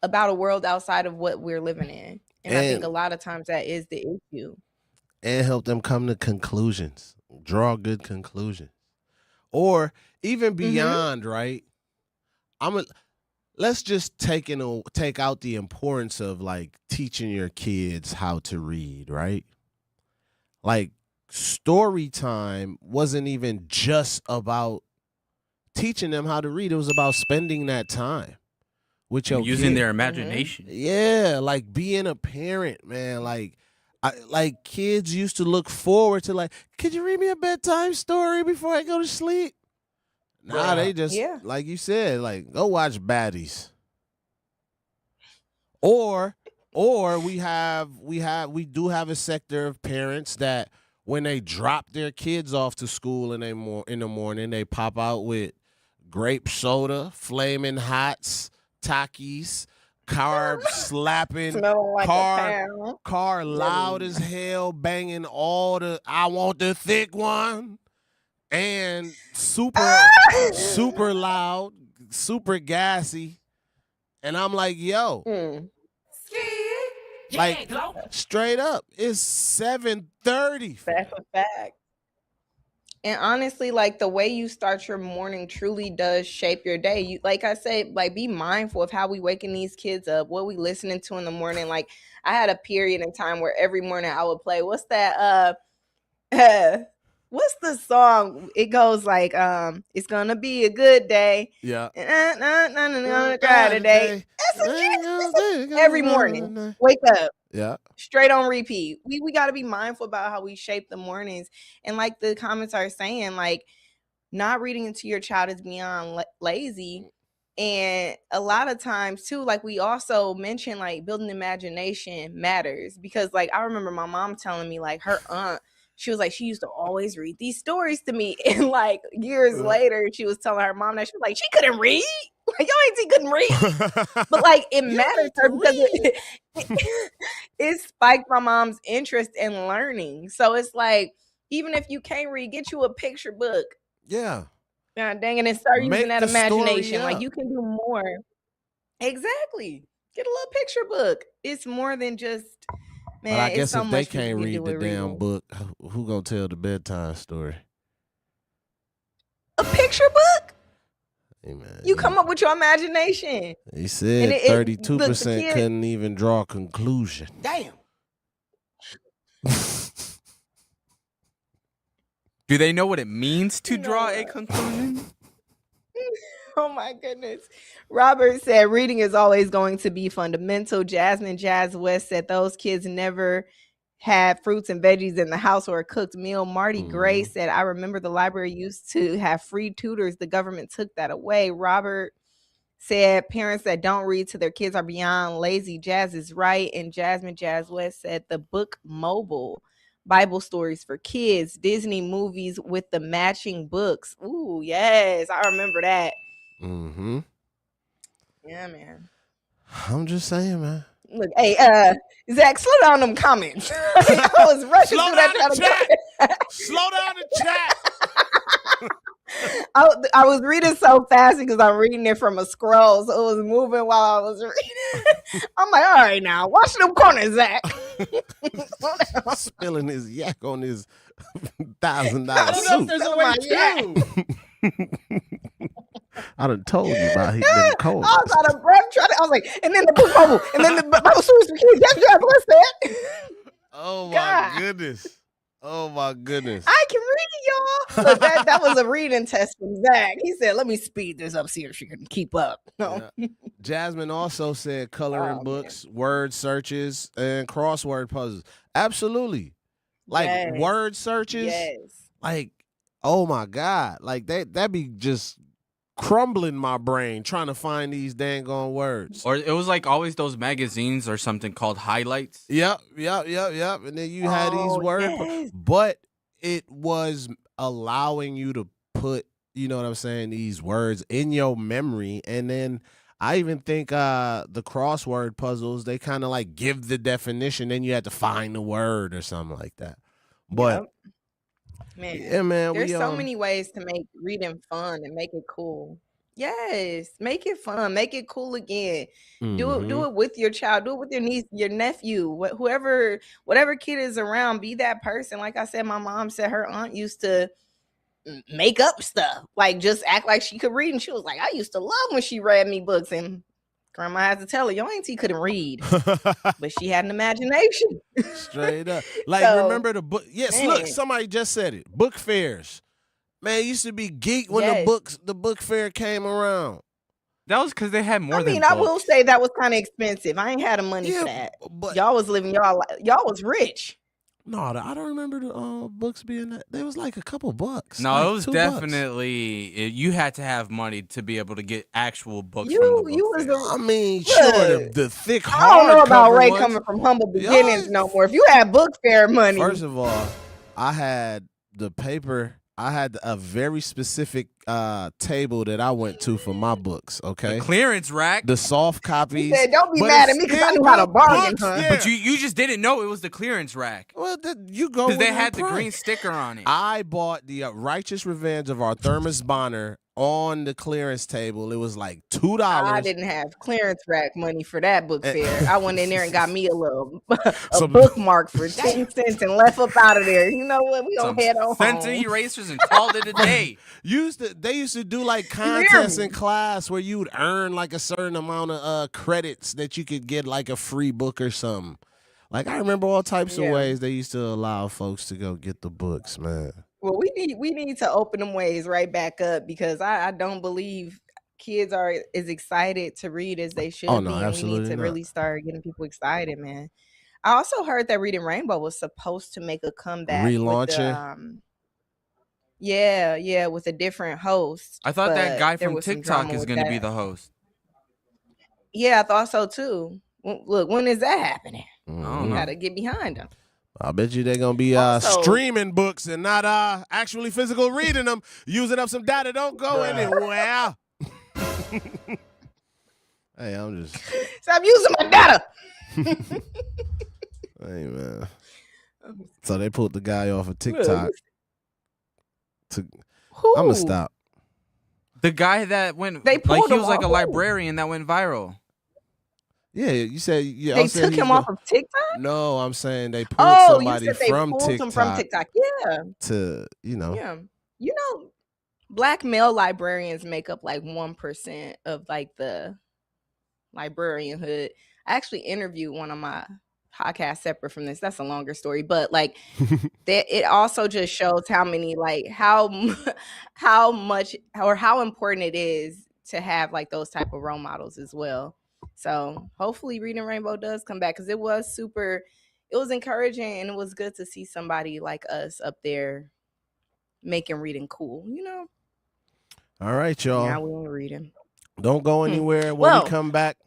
about a world outside of what we're living in. And I think a lot of times that is the issue. And help them come to conclusions, draw good conclusions, or even beyond. Right? Let's just take out the importance of like teaching your kids how to read. Right? Like story time wasn't even just about teaching them how to read. It was about spending that time with your using kid. their imagination. Yeah, like being a parent, man. Like Like kids used to look forward to like, could you read me a bedtime story before I go to sleep? Nah, they just like you said, like go watch baddies. Or we do have a sector of parents that when they drop their kids off to school in the morning, they pop out with grape soda, flaming hots, Takis, car slapping, Smelling like a pound. car loud as hell, banging all the I want the thick one, and super loud, super gassy. And I'm like, yo, like straight up, it's 7:30. That's a fact. And honestly, like the way you start your morning truly does shape your day. You, like I said, like be mindful of how we waking these kids up, what we listening to in the morning. Like I had a period in time where every morning I would play, what's that? What's the song? It goes like, it's gonna be a good day. Yeah. Try today. Every morning, wake up. Yeah. Straight on repeat. We got to be mindful about how we shape the mornings. And like the comments are saying, like not reading into your child is beyond lazy. And a lot of times too, like we also mentioned, like building imagination matters, because like I remember my mom telling me like her aunt, she was like, she used to always read these stories to me. And like years later, she was telling her mom that she was like, she couldn't read. Like, your auntie couldn't read. But like it matters to her because it spiked my mom's interest in learning. So it's like, even if you can't read, get you a picture book. Yeah. God dang it, and start using that imagination. Like up. you can do more. Exactly. Get a little picture book. It's more than just, man. But I guess so if they much can't you read can the do with damn reading. book, who gonna tell the bedtime story? A picture book? Hey man, you come up with your imagination. He said 32% couldn't even draw a conclusion. Damn. Do they know what it means to draw a conclusion? Oh my goodness. Robert said reading is always going to be fundamental. Jasmine Jazz West said those kids never had fruits and veggies in the house or a cooked meal. Marty Gray said, I remember the library used to have free tutors. The government took that away. Robert said parents that don't read to their kids are beyond lazy. Jazz is right. And Jasmine Jazz West said the book Mobile, Bible stories for kids, Disney movies with the matching books. Ooh, yes. I remember that. Mm-hmm. Yeah, man. I'm just saying, man. Look, hey, Zach, slow down them comments. I was rushing through that. Slow down the chat. I was reading so fast because I'm reading it from a scroll, so it was moving while I was reading. I'm like, all right, now watch them corners, Zach. Spilling his yak on his $1,000 I don't know if there's a way to. I done told you about them codes. I was out of breath trying to, I was like, and then the book Mobile, and then the Bible stories for kids. What's that? Oh my God. goodness. Oh my goodness. I can read it, y'all. Look, that was a reading test from Zach. He said, let me speed this up, see if she can keep up. No. Yeah. Jasmine also said coloring books, word searches, and crossword puzzles. Absolutely. Like word searches. Yes. Like, oh my God. Like that be just crumbling my brain trying to find these dang on words. Or it was like always those magazines or something called highlights. Yep. And then you had these words, but it was allowing you to put, you know what I'm saying, these words in your memory. And then I even think the crossword puzzles, they kind of like give the definition, then you had to find the word or something like that. But Man, yeah, man, there's so many ways to make reading fun and make it cool. Yes, make it fun, make it cool again. Do it with your child, do it with your niece, your nephew, whatever kid is around. Be that person. Like I said, my mom said her aunt used to make up stuff, like just act like she could read, and she was like, I used to love when she read me books, and grandma had to tell her, your auntie couldn't read, but she had an imagination. Straight up. Like, remember the book? Yes, man. Look, somebody just said it. Book fairs. Man, it used to be geek when the book fair came around. That was because they had more I than mean, I will books. say that was kind of expensive. I ain't had the money for that. but Y'all was living y'all was rich. No, I don't remember the books being that. There was like a couple bucks. No, like it was $2. definitely you had to have money to be able to get actual books You from the book was fair. a I mean, Look, sure, the thick I don't know about hardcover Ray ones. coming from humble Y'all- beginnings no more. If you had book fair money, First of all, I had the paper. I had a very specific table that I went to for my books. Okay, Clearance rack. the soft copies. he said, "Don't be but mad it's at me because I still knew how to good bargain, books, huh?" yeah. But you just didn't know it was the clearance rack. Well, you go Because with they had the price. green sticker on it. I bought the Righteous Revenge of Artemis Bonner on the clearance table. It was like $2. I didn't have clearance rack money for that book fair. I went in there and got me a little Some- bookmark for 10 cents and left up out of there. You know what? We Some gonna head on Fenton home. erasers and called it a day. They used to do like hear contests me? in class where you would earn like a certain amount of credits that you could get like a free book or something. Like I remember all types of Yeah. ways they used to allow folks to go get the books, man. Well, we need to open them ways right back up because I don't believe kids are as excited to read as they should Oh, be. no, And we need absolutely to not. really start getting people excited, man. I also heard that Reading Rainbow was supposed to make a comeback. Relaunching? With a different host. I thought that but guy there from was some TikTok drama is with going to be that. the host. Yeah, I thought so too. Look, when is that happening? I don't You know. gotta get behind them. I bet you they're gonna be Also- streaming books and not actually physical reading them, using up some data. Don't go anywhere. Hey, I'm just Stop using my data. hey man. So they pulled the guy off of TikTok. I'm gonna stop. The guy that went, They like pulled he him was like a off. librarian that went viral. Yeah, you said yeah. They took him off of TikTok? No, I'm saying they pulled Oh, you somebody said they from pulled TikTok him from TikTok. Yeah. to Yeah. You know, Black male librarians make up like 1% of like the librarianhood. I actually interviewed one of my podcasts separate from this. That's a longer story, but like it also just shows how many like how much or how important it is to have like those type of role models as well. So hopefully Reading Rainbow does come back because it was encouraging and it was good to see somebody like us up there making reading cool, you know. All right, y'all. Now we ain't reading. Don't go anywhere. When Well- we come back,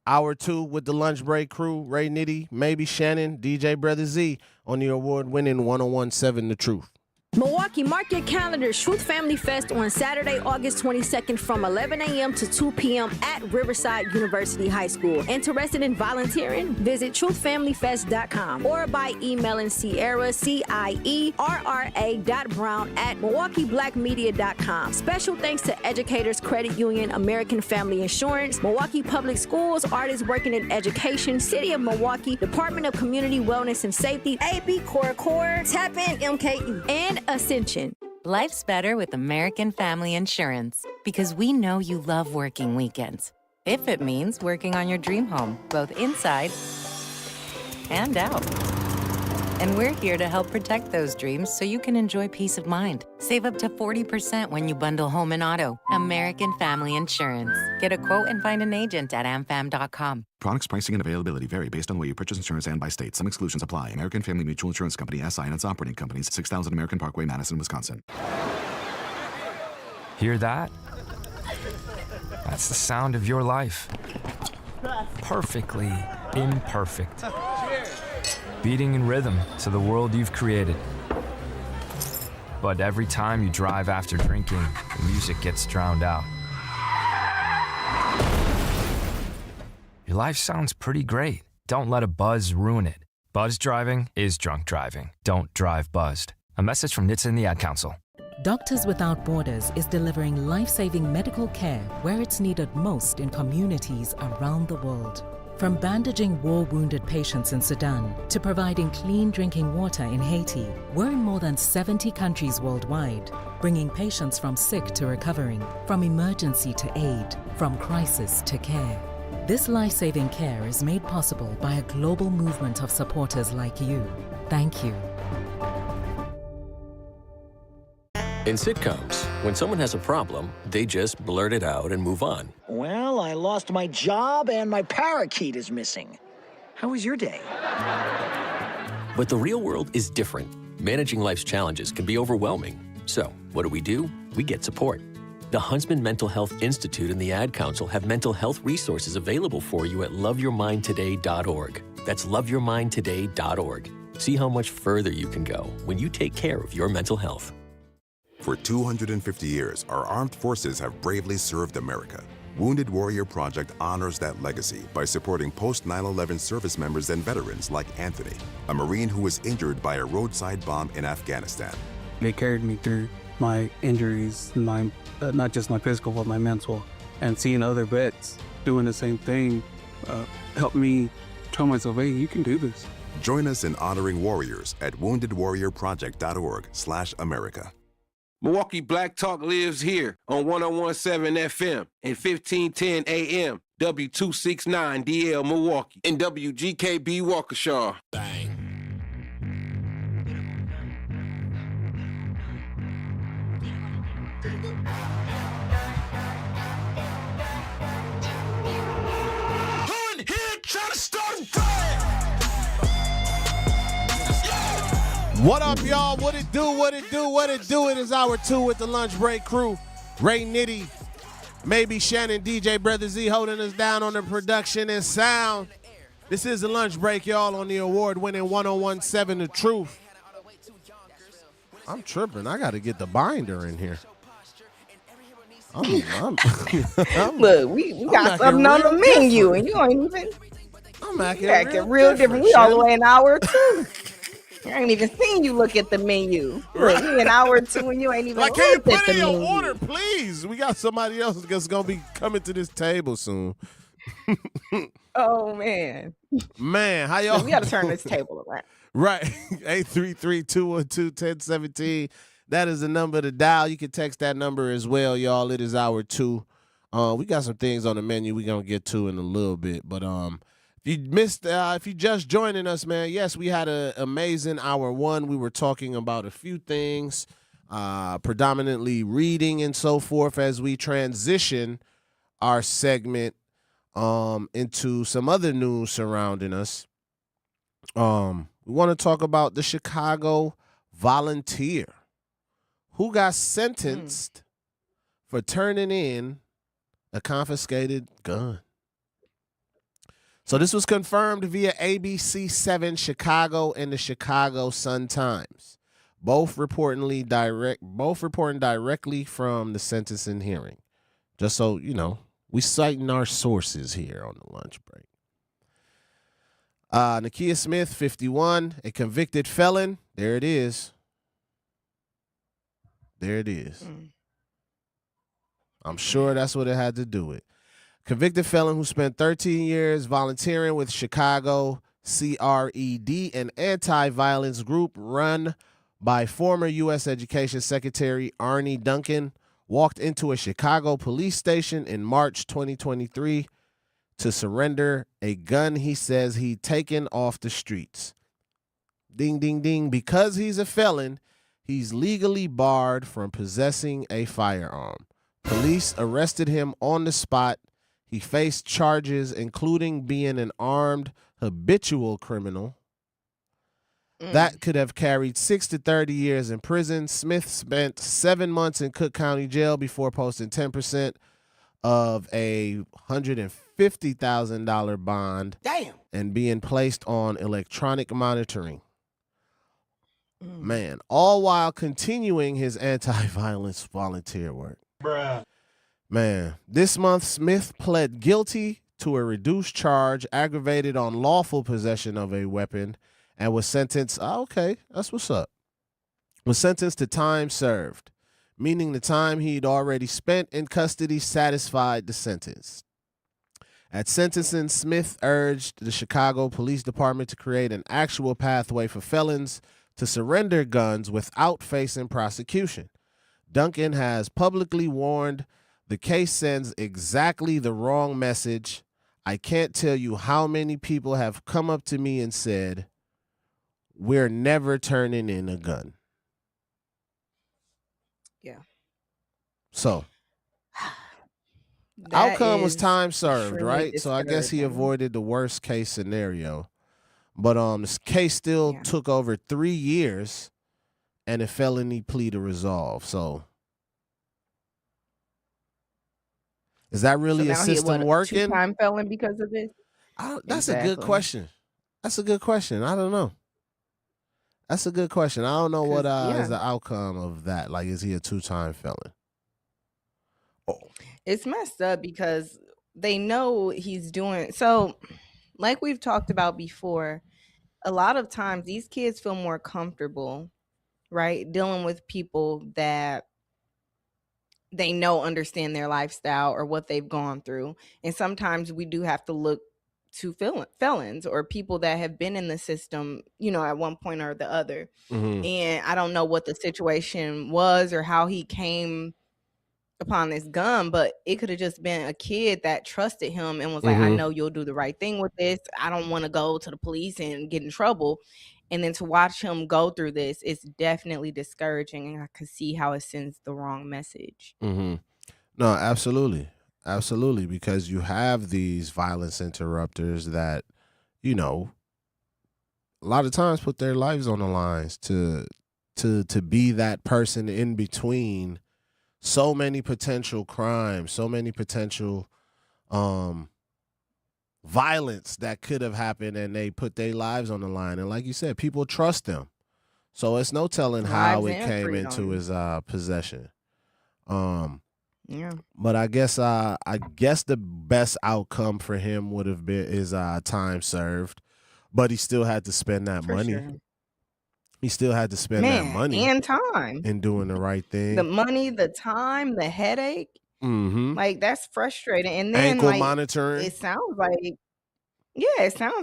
hour 2 with the lunch break crew, Ray Nitty, maybe Shannon, DJ Brother Z on the award-winning 101.7 The Truth. Milwaukee, mark your calendars. Truth Family Fest on Saturday, August 22nd from 11 a.m. to 2 p.m. at Riverside University High School. Interested in volunteering? Visit truthfamilyfest.com or by emailing Sierra, CIERRA.brown@MilwaukeeBlackMedia.com. Special thanks to Educators Credit Union, American Family Insurance, Milwaukee Public Schools, Artists Working in Education, City of Milwaukee, Department of Community Wellness and Safety, AB Core, Tap In MKE, and Ascension. Life's better with American Family Insurance because we know you love working weekends. If it means working on your dream home, both inside and out. And we're here to help protect those dreams so you can enjoy peace of mind. Save up to 40% when you bundle home and auto. American Family Insurance. Get a quote and find an agent at amfam.com. Products, pricing, and availability vary based on where you purchase insurance and by state. Some exclusions apply. American Family Mutual Insurance Company, SI, and its operating companies, 6000 American Parkway, Madison, Wisconsin. Hear that? That's the sound of your life. Perfectly imperfect. Beating in rhythm to the world you've created. But every time you drive after drinking, the music gets drowned out. Your life sounds pretty great. Don't let a buzz ruin it. Buzz driving is drunk driving. Don't drive buzzed. A message from NHTSA and the Ad Council. Doctors Without Borders is delivering life-saving medical care where it's needed most in communities around the world. From bandaging war-wounded patients in Sudan to providing clean drinking water in Haiti, we're in more than 70 countries worldwide, bringing patients from sick to recovering, from emergency to aid, from crisis to care. This life-saving care is made possible by a global movement of supporters like you. Thank you. In sitcoms, when someone has a problem, they just blurt it out and move on. Well, Well, I lost my job and my parakeet is missing. How was your day? But the real world is different. Managing life's challenges can be overwhelming. So, what do? We get support. The Huntsman Mental Health Institute and the Ad Council have mental health resources available for you at loveyourmindtoday.org. That's loveyourmindtoday.org. See how much further you can go when you take care of your mental health. For 250 years, our armed forces have bravely served America. Wounded Warrior Project honors that legacy by supporting post-9/11 service members and veterans like Anthony, a Marine who was injured by a roadside bomb in Afghanistan. They carried me through my injuries, not just my physical, but my mental. And seeing other vets doing the same thing helped me tell myself, hey, you can do this. Join us in honoring warriors at woundedwarriorproject.org/America. Milwaukee Black Talk lives here on 101.7 FM and 1510 AM, W269DL Milwaukee, and WGKB Waukesha. Bang. What up, y'all? What it do? What it do? What it do? It is hour 2 with the lunch break crew. Ray Nitty, maybe Shannon, DJ Brother Z holding us down on the production and sound. This is the lunch break, y'all, on the award-winning 101.7 The Truth. I'm tripping. I got to get the binder in here. Look, we got something on the menu, and you ain't even. I'm acting real different. We all the way an hour 2. I ain't even seen you look at the menu. Look, we an hour 2 and you ain't even like, can you looked at put the in your menu. order, please? We got somebody else that's going to be coming to this table soon. Oh, man. Man, how y'all? We got to turn this table around. Right. 833-212-1017. That is the number to dial. You can text that number as well, y'all. It is hour 2. We got some things on the menu we're going to get to in a little bit. But if you just joining us, man, yes, we had an amazing hour 1. We were talking about a few things, predominantly reading and so forth, as we transition our segment into some other news surrounding us. We want to talk about the Chicago volunteer who got sentenced for turning in a confiscated gun. So this was confirmed via ABC7 Chicago and the Chicago Sun-Times, both reporting directly from the sentencing hearing. Just so you know, we citing our sources here on the lunch break. Nakia Smith, 51, a convicted felon. There it is. There it is. I'm sure that's what it had to do with. Convicted felon who spent 13 years volunteering with Chicago CRED, an anti-violence group run by former U.S. Education Secretary Arne Duncan, walked into a Chicago police station in March 2023 to surrender a gun he says he'd taken off the streets. Ding, ding, ding. Because he's a felon, he's legally barred from possessing a firearm. Police arrested him on the spot. He faced charges including being an armed habitual criminal. That could have carried 6 to 30 years in prison. Smith spent 7 months in Cook County Jail before posting 10% of a $150,000 bond. Damn. And being placed on electronic monitoring. Man, all while continuing his anti-violence volunteer work. Bruh. Man, this month Smith pled guilty to a reduced charge, aggravated unlawful possession of a weapon, and was sentenced, okay, that's what's up, was sentenced to time served, meaning the time he'd already spent in custody satisfied the sentence. At sentencing, Smith urged the Chicago Police Department to create an actual pathway for felons to surrender guns without facing prosecution. Duncan has publicly warned the case sends exactly the wrong message. I can't tell you how many people have come up to me and said, we're never turning in a gun. Yeah. So. That Outcome was is time served, extremely right? So I guess he discouraging. avoided the worst case scenario. But this case still took over 3 years, and a felony plea to resolve. So is that So really a now he system what, a working? two-time felon because of this? That's a good Exactly. question. That's a good question. I don't know. That's a good question. I don't know what 'Cause, is yeah. the outcome of that. Like, is he a 2-time felon? It's messed up because they know he's doing so. Like we've talked about before, a lot of times these kids feel more comfortable, right, dealing with people that they know understand their lifestyle or what they've gone through. And sometimes we do have to look to felons or people that have been in the system, you know, at one point or the other. Mhm. And I don't know what the situation was or how he came upon this gun, but it could have just been a kid that trusted him and was like, I Mhm. know you'll do the right thing with this. I don't want to go to the police and get in trouble. And then to watch him go through this, it's definitely discouraging. And I can see how it sends the wrong message. Mm-hmm. No, absolutely. Absolutely. Because you have these violence interrupters that, you know, a lot of times put their lives on the lines to be that person in between so many potential crimes, so many potential violence that could have happened, and they put their lives on the line. And like you said, people trust them. So it's no telling how Lives it and came into freedom. his possession. Yeah. But I guess the best outcome for him would have been is time served, but he still had to spend that For money. sure. He still had to spend that Man, money and time. in doing the right The thing. money, the time, the headache. Mm-hmm. Like that's frustrating. And then Ankle like monitoring. it sounds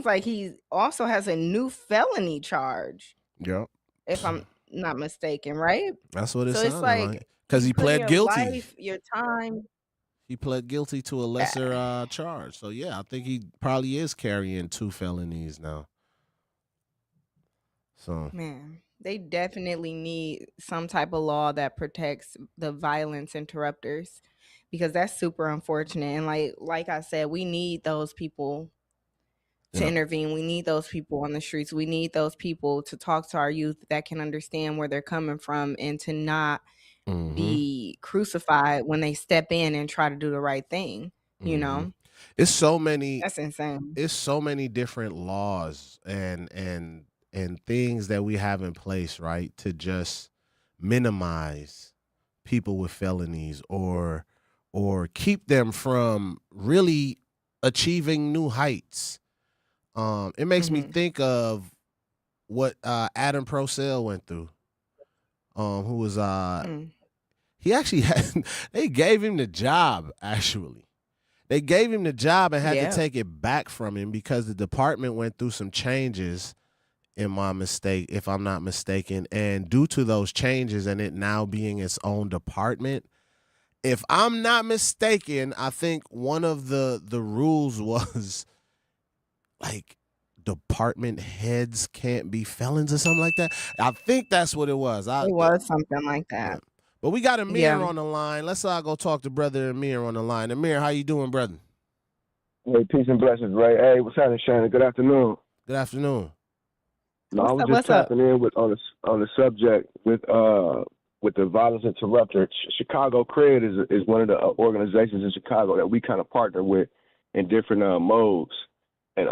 like he also has a new felony charge, Yep. if I'm not mistaken, right? That's what it So it's sounded like like. Because you he put pled your guilty. life, your time. He pled guilty to a lesser charge. So yeah, I think he probably is carrying 2 felonies now. So Man, they definitely need some type of law that protects the violence interrupters because that's super unfortunate. And like I said, we need those people to Yeah. intervene. We need those people on the streets. We need those people to talk to our youth that can understand where they're coming from and to not be crucified when they step in and try to do the right thing, you know? it's so many That's insane. it's so many different laws and things that we have in place, right, to just minimize people with felonies or keep them from really achieving new heights. It makes me think of what Adam Procell went through. Who was he actually had they gave him the job, actually. They gave him the job and had Yeah. to take it back from him because the department went through some changes, if I'm not mistaken. And due to those changes and it now being its own department, if I'm not mistaken, I think one of the rules was like department heads can't be felons or something like that. I think that's what it was. It was something like that. But we got Amir Yeah. on the line. Let's go talk to brother Amir on the line. Amir, how you doing, brother? Hey, peace and blessings, Ray. Hey, what's happening, Shannon? Good afternoon. Good afternoon. No, I was just What's up? tapping in on the subject with the violence interrupter. Chicago Cred is one of the organizations in Chicago that we kind of partner with in different modes. And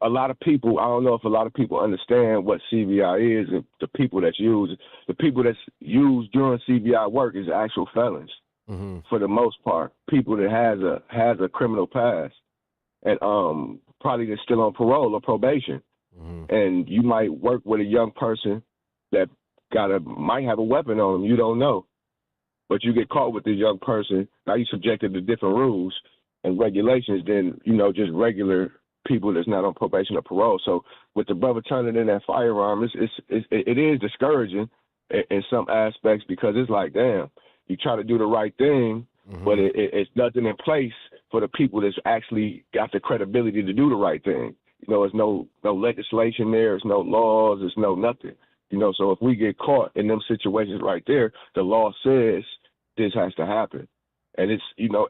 a lot of people, I don't know if a lot of people understand what CVI is. And the people that's used during CVI work is actual felons. For the most part, people that has a criminal past and probably that's still on parole or probation. And you might work with a young person that might have a weapon on them. You don't know, but you get caught with this young person. Now you're subjected to different rules and regulations than just regular people that's not on probation or parole. So with the brother turning in that firearm, it is discouraging in some aspects because it's like, damn, you try to do the right thing, but it's nothing in place for the people that's actually got the credibility to do the right thing. There's no legislation there, there's no laws, there's no nothing. So if we get caught in them situations right there, the law says this has to happen. And it's,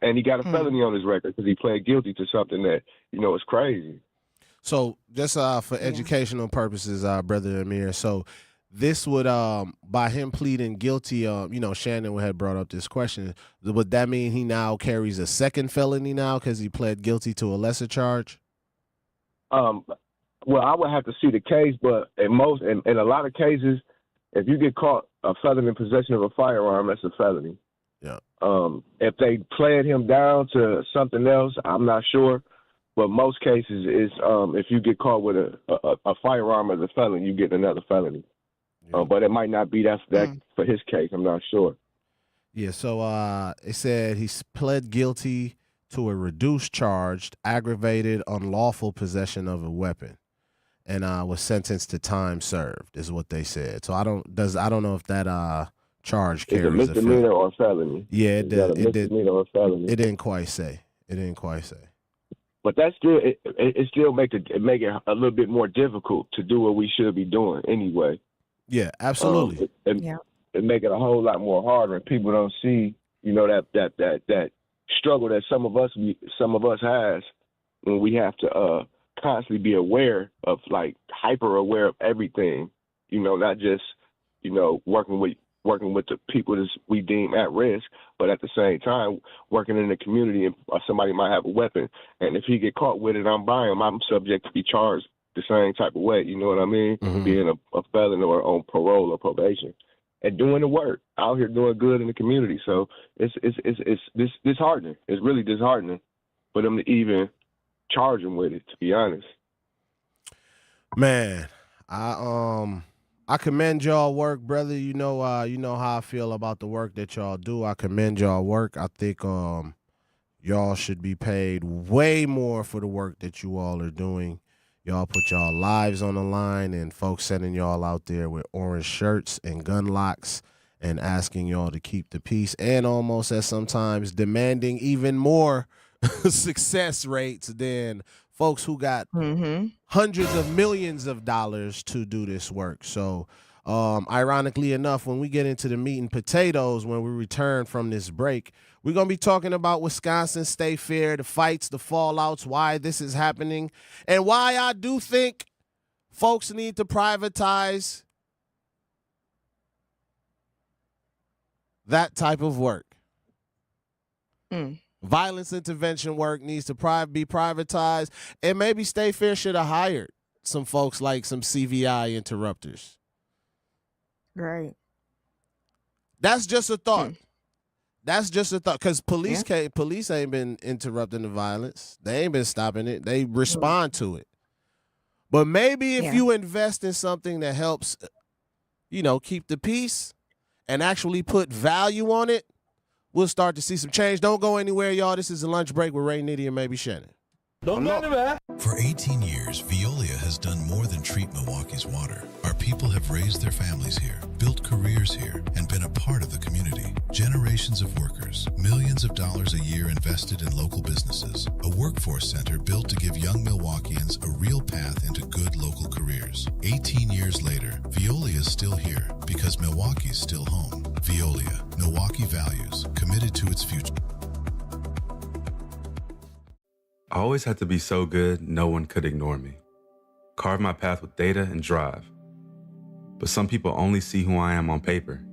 and he got a felony on his record because he pled guilty to something that, is crazy. So just for educational purposes, Brother Amir, so this would, by him pleading guilty, Shannon had brought up this question, would that mean he now carries a second felony now because he pled guilty to a lesser charge? Well, I would have to see the case, but in a lot of cases, if you get caught a felon in possession of a firearm, that's a felony. Yeah. If they pled him down to something else, I'm not sure. But most cases is if you get caught with a firearm as a felon, you get another felony. Yeah. But it might not be that for his case. I'm not sure. Yeah. So it said he pled guilty to a reduced charge, aggravated unlawful possession of a weapon, and was sentenced to time served, is what they said. So I don't know if that charge carries a misdemeanor or felony. Yeah, it did. Misdemeanor or felony. It didn't quite say. But that still it still make it a little bit more difficult to do what we should be doing anyway. Yeah, absolutely. It make it a whole lot more harder, and people don't see, that struggle that some of us has when we have to constantly be aware of, like, hyper aware of everything, not just, working with the people that we deem at risk, but at the same time working in the community, and somebody might have a weapon, and if he get caught with it, I'm subject to be charged the same type of way. You know what I mean? Mm-hmm. Being a felon or on parole or probation, and doing the work out here, doing good in the community. So it's disheartening. It's really disheartening for them to even charge him with it, to be honest. Man, I commend y'all work, brother. You know how I feel about the work that y'all do. I commend y'all work. I think y'all should be paid way more for the work that you all are doing. Y'all put y'all lives on the line, and folks sending y'all out there with orange shirts and gun locks and asking y'all to keep the peace, and almost at sometimes demanding even more success rates than folks who got hundreds of millions of dollars to do this work. So ironically enough, when we get into the meat and potatoes, when we return from this break, we're going to be talking about Wisconsin State Fair, the fights, the fallouts, why this is happening, and why I do think folks need to privatize that type of work. Violence intervention work needs to be privatized, and maybe State Fair should have hired some folks like some CVI interrupters. Right. That's just a thought. That's just a thought, because police ain't been interrupting the violence. They ain't been stopping it. They respond to it. But maybe if you invest in something that helps, keep the peace and actually put value on it, we'll start to see some change. Don't go anywhere, y'all. This is a lunch break with Ray Nitty and maybe Shannon. Don't go anywhere. For 18 years, Veolia has done more than treat Milwaukee's water. Our people have raised their families here, built careers here, and been a part of the community. Generations of workers, millions of dollars a year invested in local businesses, a workforce center built to give young Milwaukeeans a real path into good local careers. 18 years later, Veolia is still here because Milwaukee's still home. Veolia, Milwaukee values, committed to its future. I always had to be so good, no one could ignore me. Carve my path with data and drive. But some people only see who I am on paper.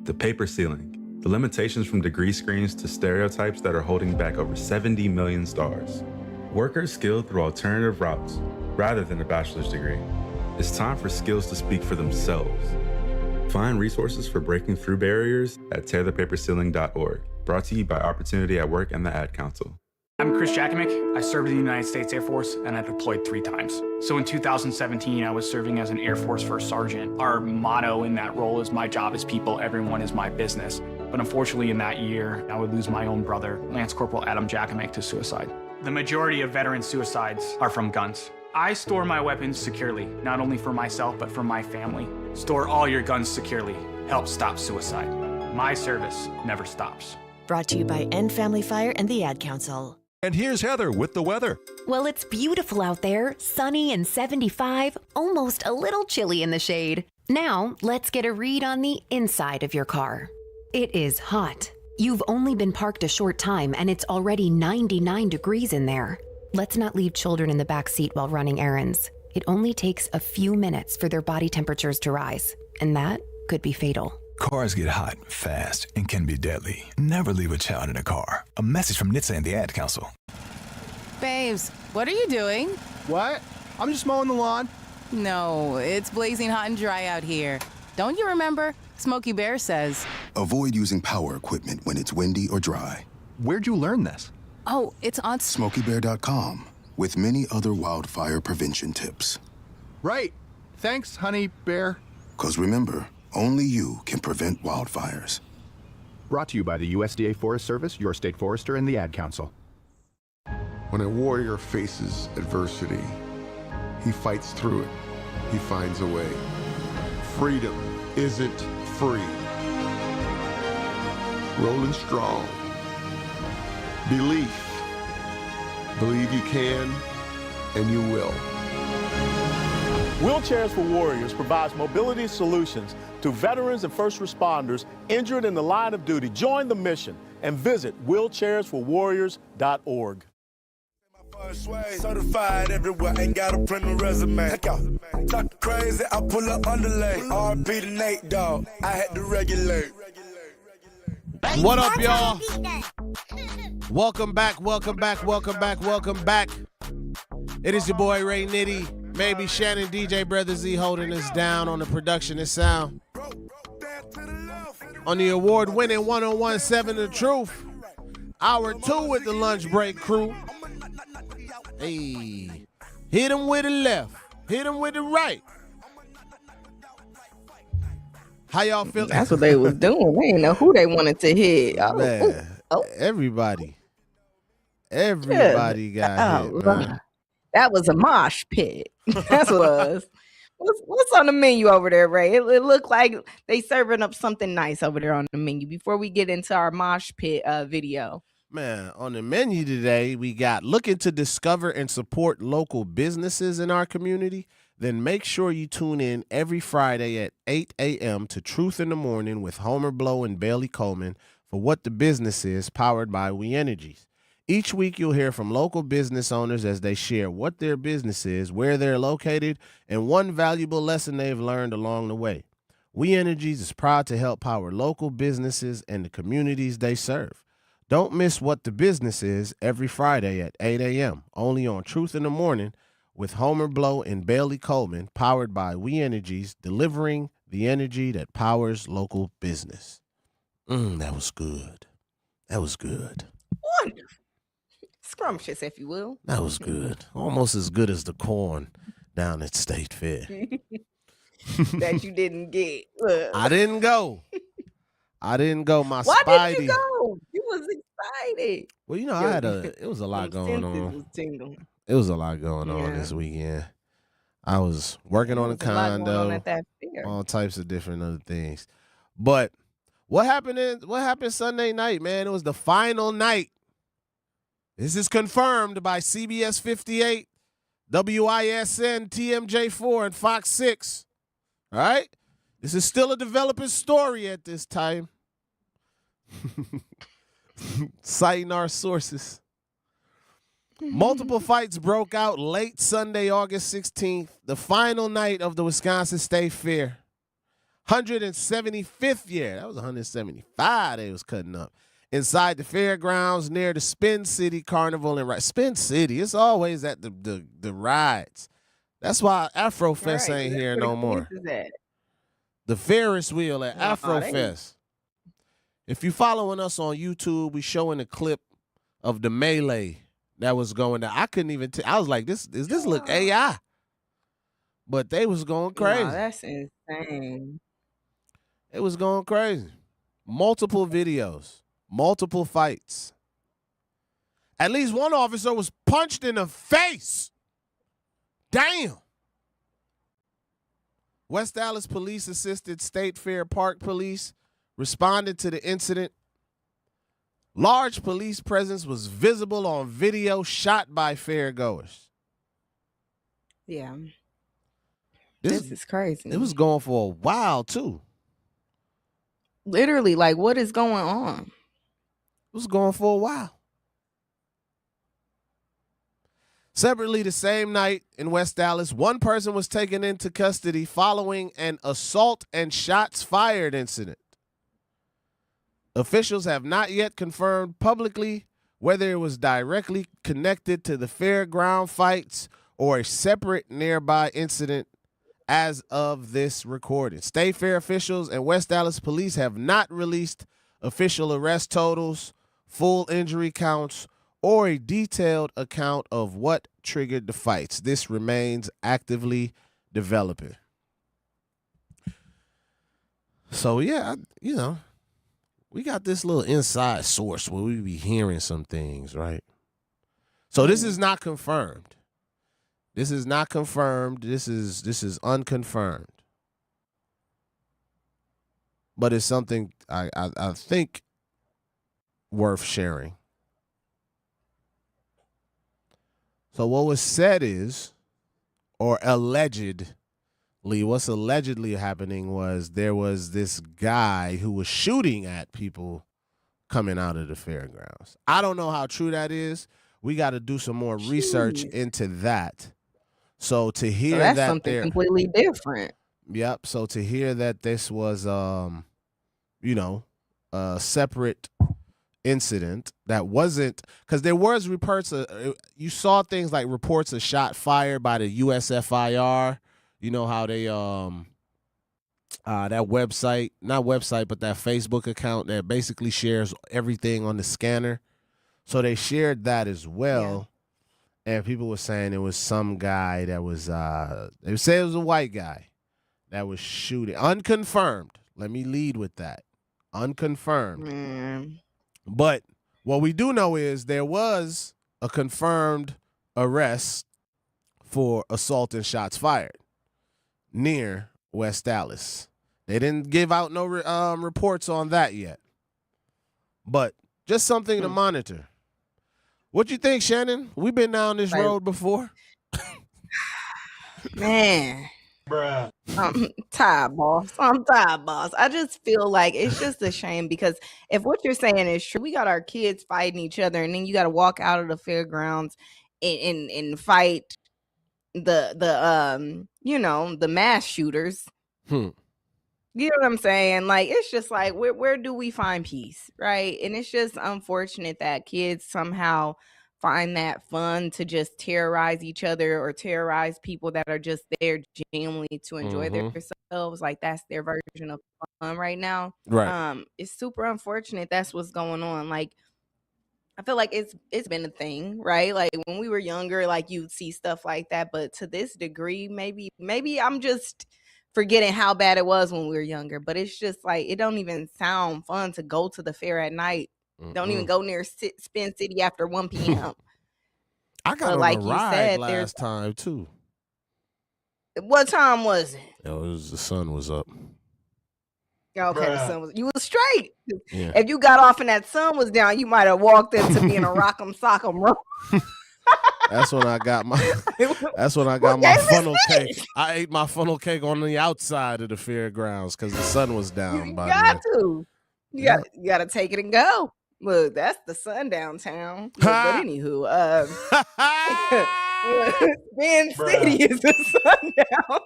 The paper ceiling, the limitations from degree screens to stereotypes that are holding back over 70 million stars. Workers skilled through alternative routes, rather than a bachelor's degree. It's time for skills to speak for themselves. Find resources for breaking through barriers at tearthepaperceiling.org. Brought to you by Opportunity at Work and the Ad Council. I'm Chris Jackamick. I served in the United States Air Force, and I deployed 3 times. So in 2017, I was serving as an Air Force First Sergeant. Our motto in that role is, my job is people, everyone is my business. But unfortunately in that year, I would lose my own brother, Lance Corporal Adam Jackamick, to suicide. The majority of veteran suicides are from guns. I store my weapons securely, not only for myself, but for my family. Store all your guns securely. Help stop suicide. My service never stops. Brought to you by End Family Fire and the Ad Council. And here's Heather with the weather. Well, it's beautiful out there, sunny and 75, almost a little chilly in the shade. Now, let's get a read on the inside of your car. It is hot. You've only been parked a short time and it's already 99 degrees in there. Let's not leave children in the back seat while running errands. It only takes a few minutes for their body temperatures to rise, and that could be fatal. Cars get hot, fast, and can be deadly. Never leave a child in a car. A message from NHTSA and the Ad Council. Babes, what are you doing? What? I'm just mowing the lawn. No, it's blazing hot and dry out here. Don't you remember? Smokey Bear says. Avoid using power equipment when it's windy or dry. Where'd you learn this? Oh, it's on SmokeyBear.com with many other wildfire prevention tips. Right. Thanks, honey bear. 'Cause remember, only you can prevent wildfires. Brought to you by the USDA Forest Service, your state forester, and the Ad Council. When a warrior faces adversity, he fights through it. He finds a way. Freedom isn't free. Rolling strong. Belief. Believe you can, and you will. Wheelchairs for Warriors provides mobility solutions to veterans and first responders injured in the line of duty. Join the mission and visit wheelchairsforwarriors.org. Certified everywhere, ain't got a print or resume. Talk crazy, I pull up underlay. RP to Nate, dog. I had to regulate. What up, y'all? Welcome back, welcome back, welcome back, welcome back. It is your boy Ray Nitty, maybe Shannon DJ Brother Z holding us down on the production and sound. On the award-winning 101.7 The Truth, Hour 2 with the lunch break crew. Hey, hit him with the left, hit him with the right. How y'all feeling? That's what they was doing. They didn't know who they wanted to hit. Oh, man, everybody got hit, man. That was a mosh pit. That's what it was. What's on the menu over there, Ray? It looked like they serving up something nice over there on the menu before we get into our mosh pit video. Man, on the menu today, we got looking to discover and support local businesses in our community. Then make sure you tune in every Friday at 8 a.m. to Truth in the Morning with Homer Blow and Bailey Coleman for What the Business Is, powered by We Energies. Each week, you'll hear from local business owners as they share what their business is, where they're located, and one valuable lesson they've learned along the way. We Energies is proud to help power local businesses and the communities they serve. Don't miss What the Business Is every Friday at 8 a.m., only on Truth in the Morning with Homer Blow and Bailey Coleman, powered by We Energies, delivering the energy that powers local business. That was good. That was good. Wonderful. Scrumptious, if you will. That was good. Almost as good as the corn down at State Fair. That you didn't get. I didn't go. My Why Spidey. didn't you go? You was excited. Well, you know, it was a lot going on. It was a lot going on this weekend. I was working on a condo, all types of different other things. But what happened Sunday night, man? It was the final night. This is confirmed by CBS 58, WISN, TMJ4, and Fox 6. All right? This is still a developing story at this time. Citing our sources. Multiple fights broke out late Sunday, August 16th, the final night of the Wisconsin State Fair. 175th year. That was 175 they was cutting up. Inside the fairgrounds near the Spin City Carnival and Spin City. It's always at the rides. That's why Afrofest ain't here no more. The Ferris wheel at Afrofest. If you following us on YouTube, we showing a clip of the melee that was going down. I couldn't even tell. I was like, does this look AI? But they was going crazy. Wow, that's insane. It was going crazy. Multiple videos, multiple fights. At least one officer was punched in the face. Damn. West Dallas police assisted State Fair Park police responded to the incident. Large police presence was visible on video shot by fairgoers. Yeah. This is crazy. It was going for a while, too. Literally, like, what is going on? was going for a while. Separately, the same night in West Dallas, one person was taken into custody following an assault and shots fired incident. Officials have not yet confirmed publicly whether it was directly connected to the fairground fights or a separate nearby incident as of this recording. State Fair officials and West Dallas police have not released official arrest totals, full injury counts, or a detailed account of what triggered the fights. This remains actively developing. So, yeah, we got this little inside source where we be hearing some things, right? So this is not confirmed. This is not confirmed. This is unconfirmed. But it's something I think worth sharing. So what was said is, or allegedly, what's allegedly happening was there was this guy who was shooting at people coming out of the fairgrounds. I don't know how true that is. We got to do some more research into that. So to hear that's that something completely different. Yep. So to hear that this was, a separate incident that wasn't, because there was reports. You saw things like reports of shot fired by the USFIR. You know how they that website, not website, but that Facebook account that basically shares everything on the scanner. So they shared that as well. Yeah. And people were saying it was some guy that was they said it was a white guy that was shooting. Unconfirmed. Let me lead with that. Unconfirmed. Man. But what we do know is there was a confirmed arrest for assault and shots fired near West Dallas. They didn't give out no reports on that yet. But just something to monitor. What you think, Shannon? We've been down this road before. Man. Bruh. I'm tired, boss. I just feel like it's just a shame because if what you're saying is true, we got our kids fighting each other, and then you got to walk out of the fairgrounds and fight the mass shooters. You know what I'm saying? Like, it's just like, where do we find peace, right? And it's just unfortunate that kids somehow find that fun to just terrorize each other or terrorize people that are just there genuinely to enjoy themselves. Like, that's their version of fun right now. Right. It's super unfortunate that's what's going on. Like, I feel like it's been a thing, right? Like, when we were younger, like, you'd see stuff like that, but to this degree, maybe I'm just forgetting how bad it was when we were younger. But it's just like, it don't even sound fun to go to the fair at night. Don't even go near Spin City after 1 p.m. I got on a ride last time too. What time was it? The sun was up. Okay, the sun was. You was straight. Yeah. If you got off and that sun was down, you might have walked into being a rock'em sock'em roll. That's when I got my. That's when I got my funnel cake. I ate my funnel cake on the outside of the fairgrounds because the sun was down. You got to. You got to take it and go. Look, that's the sundown town. Look, but anywho, Spin City is the sundown town.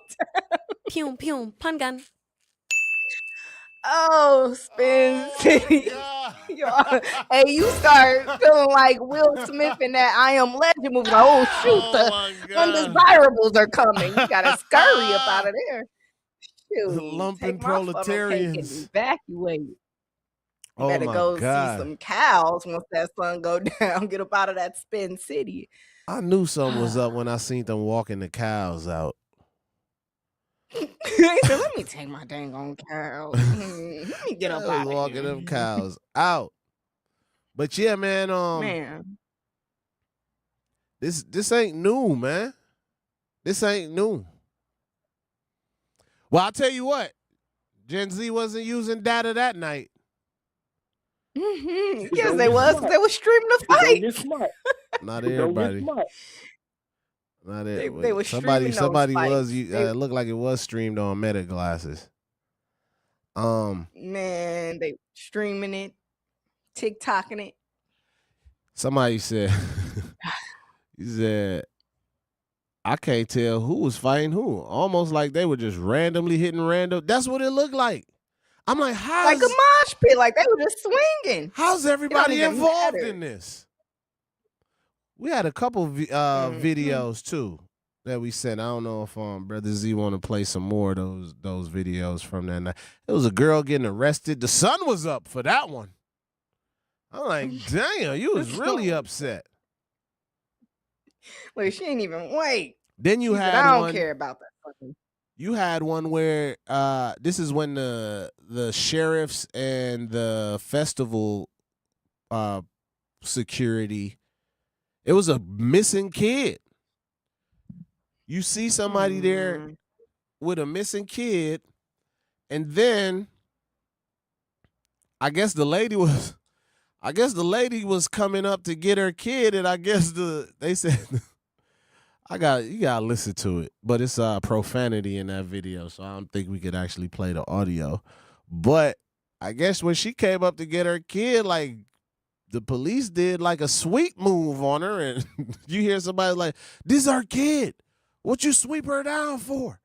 Pew pew pun gun. Oh, Spin City. Hey, you start feeling like Will Smith in that I Am Legend movie. Like, oh, shoot, the undesirables are coming. You got to scurry up out of there. Shoot, lumping proletarians. Evacuate. You better go see some cows once that sun go down. Get up out of that Spin City. I knew something was up when I seen them walking the cows out. He said, let me take my dang on cows. Let me get up out of here. Walking them cows out. But yeah, man, this ain't new, man. This ain't new. Well, I'll tell you what. Gen Z wasn't using data that night. Yes, they was. They were streaming the fight. Not everybody. Not it. They were somebody was. It looked like it was streamed on Meta glasses. Man, they streaming it, TikToking it. Somebody said, he said, I can't tell who was fighting who. Almost like they were just randomly hitting random. That's what it looked like. I'm like, Like a mosh pit, like they were just swinging. How's everybody involved matter. in this? We had a couple videos too that we sent. I don't know if Brother Z want to play some more of those videos from that night. It was a girl getting arrested. The sun was up for that one. I'm like, damn, you was really upset. Look, she ain't even wait. Then you had I don't one, care about that. You had one where this is when the sheriffs and the festival security. It was a missing kid. You see somebody there with a missing kid, and then I guess the lady was coming up to get her kid, and I guess they said you gotta listen to it, but it's profanity in that video, so I don't think we could actually play the audio. But I guess when she came up to get her kid, like, the police did like a sweep move on her, and you hear somebody like, "This is our kid. What you sweep her down for?"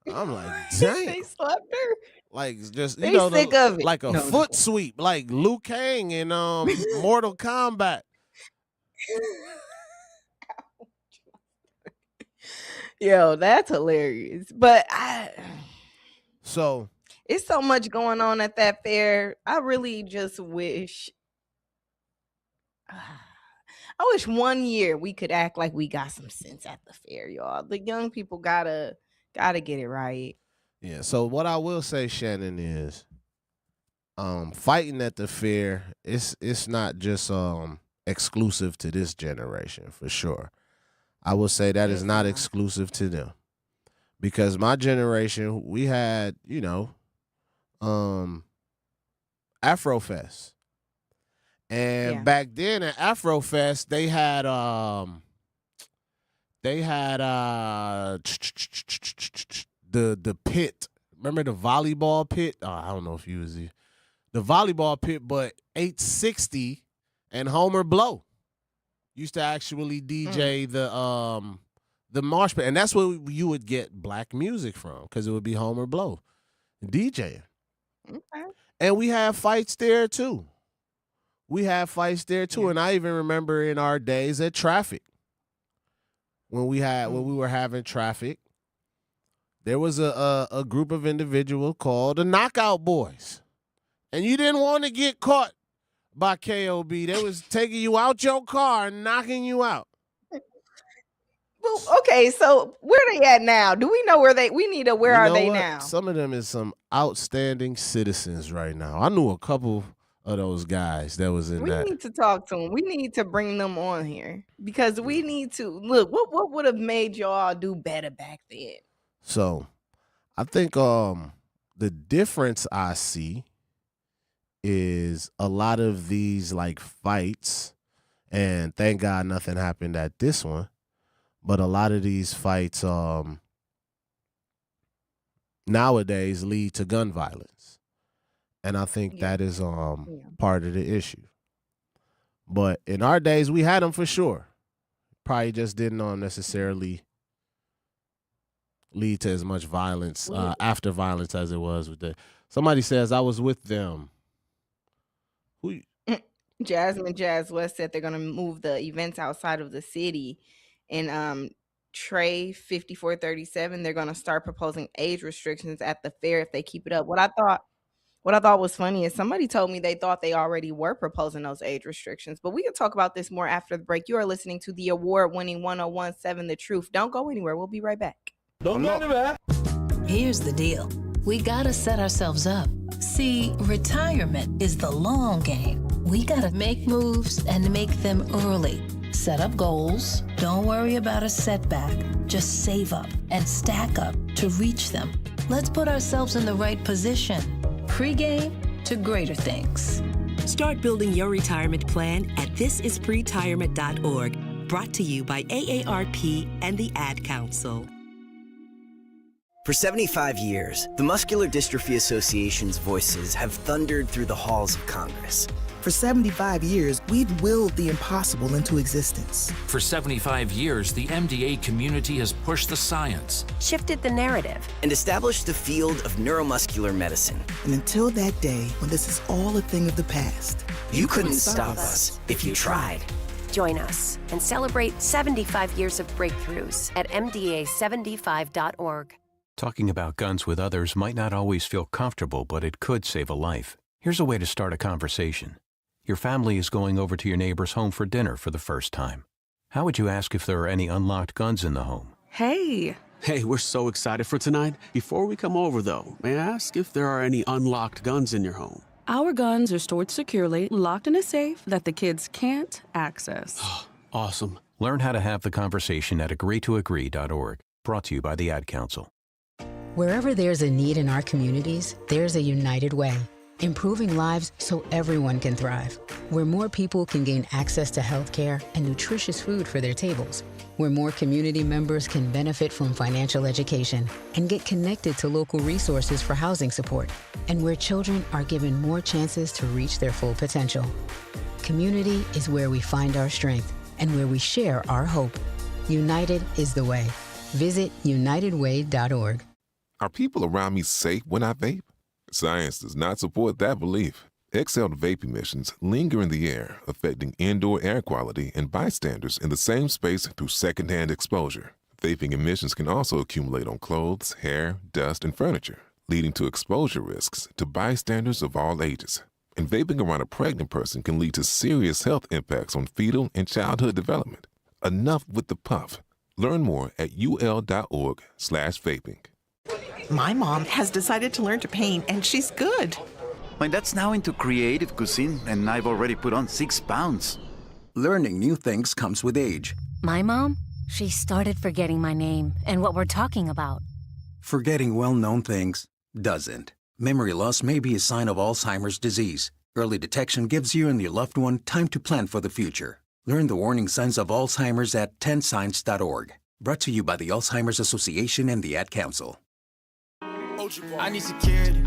I'm like, dang. They slapped her. Like, just, They sick of it. like a foot sweep, like Liu Kang in Mortal Kombat. Yo, that's hilarious. But so it's so much going on at that fair. I really just wish. I wish one year we could act like we got some sense at the fair, y'all. The young people gotta get it right. Yeah. So what I will say, Shannon, is fighting at the fair, it's not just exclusive to this generation, for sure. I will say that is not exclusive to them. Because my generation, we had, Afrofest. And back then at Afrofest, they had the pit. Remember the volleyball pit? I don't know if you was the volleyball pit, but 860 and Homer Blow used to actually DJ the marsh pit, and that's where you would get black music from, because it would be Homer Blow DJing. Okay. And we had fights there too. And I even remember in our days at Traffic, when we were having Traffic, there was a group of individuals called the Knockout Boys, and you didn't want to get caught by KOB. They was taking you out your car and knocking you out. Well, okay, so where they at now? Do we know where they? We need to. Where are they now? Some of them is some outstanding citizens right now. I knew a couple of those guys that was in that. We need to talk to them. We need to bring them on here, because we need to look. What would have made y'all do better back then? So, I think the difference I see is a lot of these like fights, and thank God nothing happened at this one, but a lot of these fights nowadays lead to gun violence. And I think that is part of the issue. But in our days, we had them for sure. Probably just didn't necessarily lead to as much violence, after violence, as it was with the. Somebody says, I was with them. Who? Jasmine Jazz West said they're going to move the events outside of the city. And Trey 5437, they're going to start proposing age restrictions at the fair if they keep it up. What I thought was funny is somebody told me they thought they already were proposing those age restrictions, but we can talk about this more after the break. You are listening to the award-winning 1017 The Truth. Don't go anywhere. We'll be right back. Don't go anywhere. Here's the deal. We gotta set ourselves up. See, retirement is the long game. We gotta make moves and make them early. Set up goals. Don't worry about a setback. Just save up and stack up to reach them. Let's put ourselves in the right position. Pre-game to greater things. Start building your retirement plan at thisispretirement.org. Brought to you by AARP and the Ad Council. For 75 years, the Muscular Dystrophy Association's voices have thundered through the halls of Congress. For 75 years, we've willed the impossible into existence. For 75 years, the MDA community has pushed the science, shifted the narrative, and established the field of neuromuscular medicine. And until that day, when this is all a thing of the past, you couldn't stop us if you tried. Join us and celebrate 75 years of breakthroughs at mda75.org. Talking about guns with others might not always feel comfortable, but it could save a life. Here's a way to start a conversation. Your family is going over to your neighbor's home for dinner for the first time. How would you ask if there are any unlocked guns in the home? Hey, we're so excited for tonight. Before we come over, though, may I ask if there are any unlocked guns in your home? Our guns are stored securely, locked in a safe that the kids can't access. Awesome. Learn how to have the conversation at agreetoagree.org. Brought to you by the Ad Council. Wherever there's a need in our communities, there's a United Way, improving lives so everyone can thrive. Where more people can gain access to healthcare and nutritious food for their tables. Where more community members can benefit from financial education and get connected to local resources for housing support. And where children are given more chances to reach their full potential. Community is where we find our strength and where we share our hope. United is the way. Visit unitedway.org. Are people around me safe when I vape? Science does not support that belief. Exhaled vape emissions linger in the air, affecting indoor air quality and bystanders in the same space through secondhand exposure. Vaping emissions can also accumulate on clothes, hair, dust, and furniture, leading to exposure risks to bystanders of all ages. And vaping around a pregnant person can lead to serious health impacts on fetal and childhood development. Enough with the puff. Learn more at ul.org/vaping. My mom has decided to learn to paint, and she's good. My dad's now into creative cuisine, and I've already put on 6 pounds. Learning new things comes with age. My mom, she started forgetting my name and what we're talking about. Forgetting well-known things doesn't. Memory loss may be a sign of Alzheimer's disease. Early detection gives you and your loved one time to plan for the future. Learn the warning signs of Alzheimer's at 10signs.org. Brought to you by the Alzheimer's Association and the Ad Council. I need security.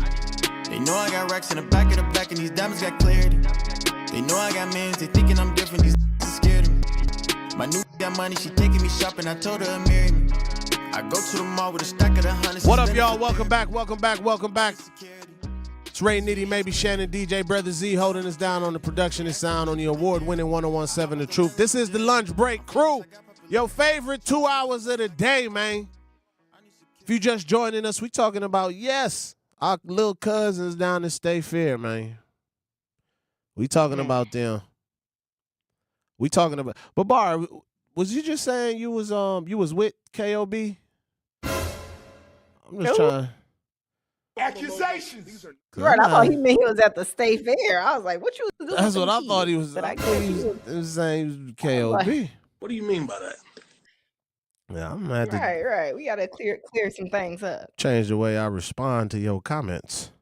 They know I got racks in the back of the back and these diamonds got clarity. They know I got mans, they thinking I'm different, these is scared of me. My new got money, she taking me shopping, I told her to marry me. I go to the mall with a stack of the hundreds. What up, y'all? Welcome back. It's Ray Nitty, maybe Shannon, DJ, Brother Z holding us down on the production and sound on the award-winning 1017 The Truth. This is the Lunch Break Crew. Your favorite 2 hours of the day, man. If you just joining us, we talking about, yes, our little cousins down in State Fair, man. We talking about them. We talking about, but Bar, was you just saying you was with KOB? I'm just trying. Accusations. Right, I thought he meant he was at the State Fair. I was like, what you was doing? That's what I thought he was. I thought he was saying he was KOB. What do you mean by that? Yeah, I'm gonna have to Right. We gotta clear some things up. change the way I respond to your comments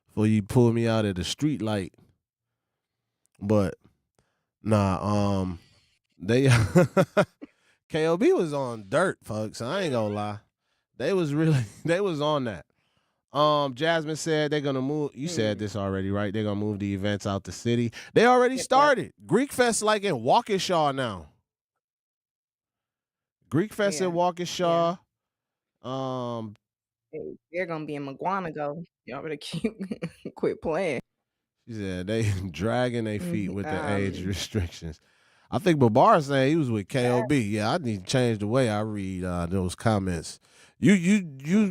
before you pull me out at the street light. But nah, they KOB was on dirt, folks. I ain't gonna lie. They was on that. Jasmine said they're gonna move. You said this already, right? They're gonna move the events out the city. They already started. Greek Fest like in Waukesha now. Greek Fest in Waukesha. They're gonna be in McGuanago. Y'all better quit playing. She said they dragging their feet with the age restrictions. I think Babar saying he was with KOB. Yeah, I need to change the way I read those comments. You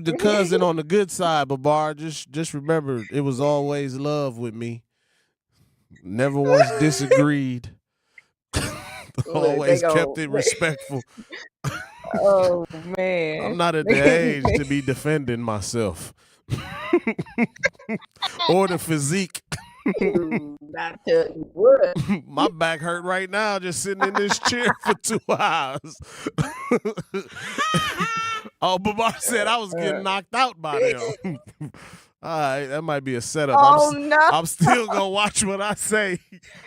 the cousin on the good side, Babar. Just remember, it was always love with me. Never once disagreed. Always kept it respectful. Oh man, I'm not at the age to be defending myself or the physique. Not tell you what. My back hurt right now just sitting in this chair for 2 hours. Oh, Babar said I was getting knocked out by them. All right, that might be a setup. No. I'm still going to watch what I say.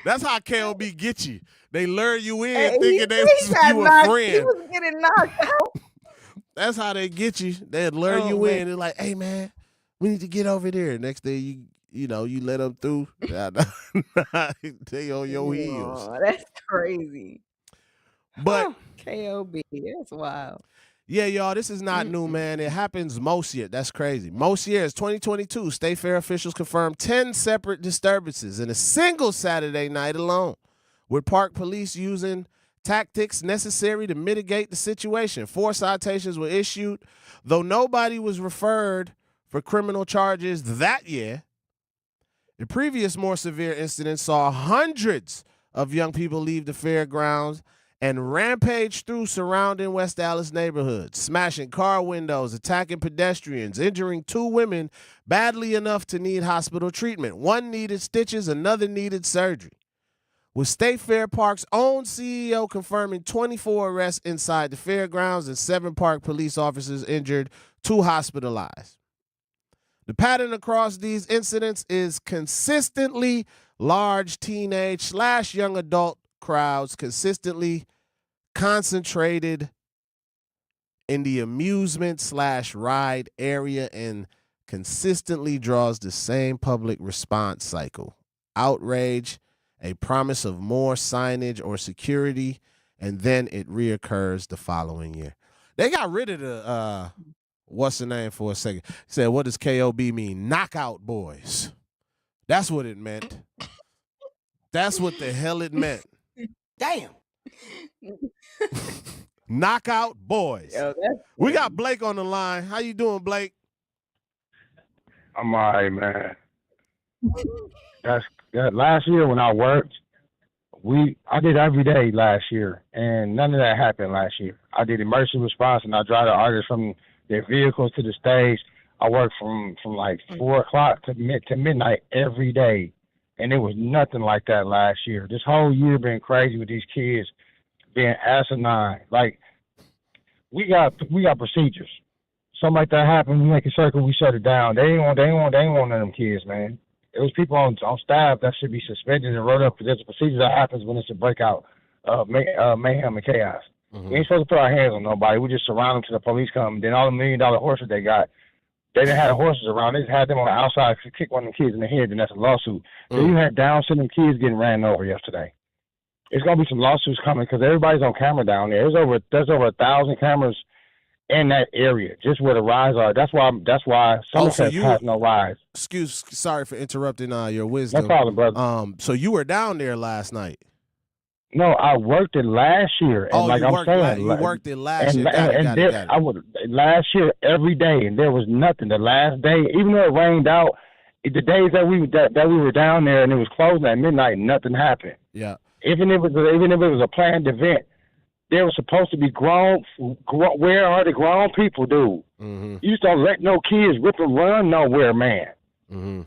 That's how KOB get you. They lure you in thinking you a friend. He was getting knocked out. That's how they get you. They'd lure you in. They're like, hey, man, we need to get over there. Next day, you let them through. They on your heels. That's crazy. But KOB, that's wild. Yeah, y'all, this is not new, man. It happens most years. That's crazy. Most years, 2022, State Fair officials confirmed 10 separate disturbances in a single Saturday night alone, with park police using tactics necessary to mitigate the situation. 4 citations were issued, though nobody was referred for criminal charges that year. The previous more severe incident saw hundreds of young people leave the fairgrounds and rampage through surrounding West Dallas neighborhoods, smashing car windows, attacking pedestrians, injuring 2 women badly enough to need hospital treatment. One needed stitches, another needed surgery. With State Fair Park's own CEO confirming 24 arrests inside the fairgrounds and 7 park police officers injured, 2 hospitalized. The pattern across these incidents is consistently large teenage/young adult crowds, consistently concentrated in the amusement/ride area, and consistently draws the same public response cycle. Outrage, a promise of more signage or security, and then it reoccurs the following year. They got rid of the what's the name for a second. He said, what does KOB mean? Knockout boys. That's what it meant. That's what the hell it meant. Damn. Knockout boys. Yo, we got Blake on the line. How you doing, Blake? I'm all right, man. Last year when I worked, I did every day last year, and none of that happened last year. I did emergency response, and I drive the artists from their vehicles to the stage. I worked from like 4 o'clock to midnight every day, and it was nothing like that last year. This whole year been crazy with these kids being asinine. Like, we got procedures. Something like that happened, we make a circle, we shut it down. They ain't want none of them kids, man. It was people on staff that should be suspended and wrote up. There's a procedure that happens when it's a breakout of mayhem and chaos. Mm-hmm. We ain't supposed to put our hands on nobody. We just surround them till the police come. Then all the $1 million horses they got, they didn't have the horses around. They just had them on the outside to kick one of the kids in the head, and that's a lawsuit. Mm-hmm. Then you had Down syndrome kids getting ran over yesterday. It's gonna be some lawsuits coming because everybody's on camera down there. There's over 1,000 cameras in that area, just where the rides are. That's why Somerset has no rides. Sorry for interrupting your wisdom. No problem, brother. So you were down there last night? No, I worked it last year. And you worked it last year. Got it. I would last year every day, and there was nothing. The last day, even though it rained out, the days that we were down there and it was closing at midnight, nothing happened. Yeah. Even if it was a planned event, there was supposed to be grown. Where are the grown people, dude? Mm-hmm. You just don't let no kids rip and run nowhere, man. Mm-hmm.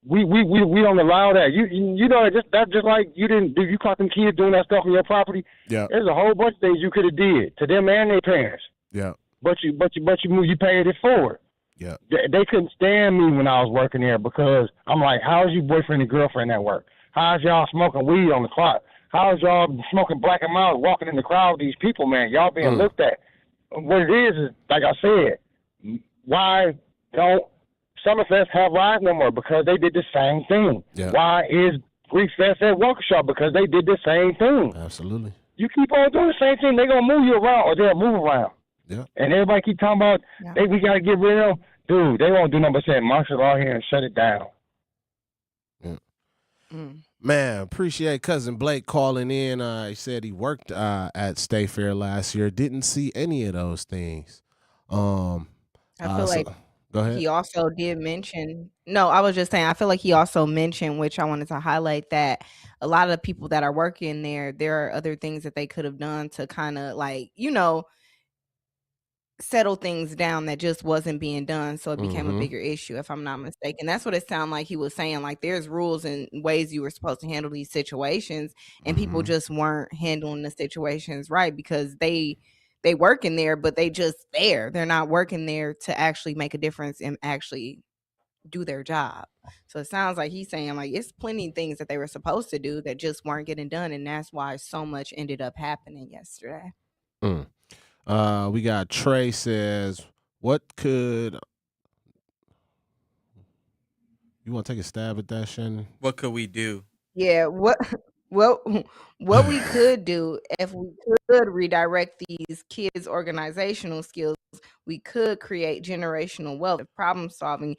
We don't allow that. You know that's just like you didn't do. You caught them kids doing that stuff on your property. Yeah. There's a whole bunch of things you could have did to them and their parents. Yeah. But you paid it forward. Yeah. They couldn't stand me when I was working there because I'm like, how's your boyfriend and girlfriend at work? How's y'all smoking weed on the clock? How's y'all smoking Black and Mild walking in the crowd with these people, man? Y'all being looked at. What it is, like I said, why don't Summerfest have rides no more? Because they did the same thing. Yeah. Why is Greek Fest at Waukesha? Because they did the same thing. Absolutely. You keep on doing the same thing, they're going to move you around or they'll move around. Yeah. And everybody keep talking about, hey, we got to get rid of them. Dude, they won't do nothing but say martial law here and shut it down. Yeah. Man, appreciate Cousin Blake calling in. He said he worked at State Fair last year. Didn't see any of those things. I feel like go ahead. He also did mention. No, I was just saying. I feel like he also mentioned, which I wanted to highlight, that a lot of the people that are working there are other things that they could have done to kind of settle things down that just wasn't being done, so it became a bigger issue, if I'm not mistaken. That's what it sounded like he was saying. Like, there's rules and ways you were supposed to handle these situations, and people just weren't handling the situations right because they work in there, but they just there. They're not working there to actually make a difference and actually do their job. So it sounds like he's saying, like, it's plenty of things that they were supposed to do that just weren't getting done, and that's why so much ended up happening yesterday. We got Trey says, what could... You want to take a stab at that, Shannon? What could we do? Yeah, what we could do if we could redirect these kids' organizational skills, we could create generational wealth of problem solving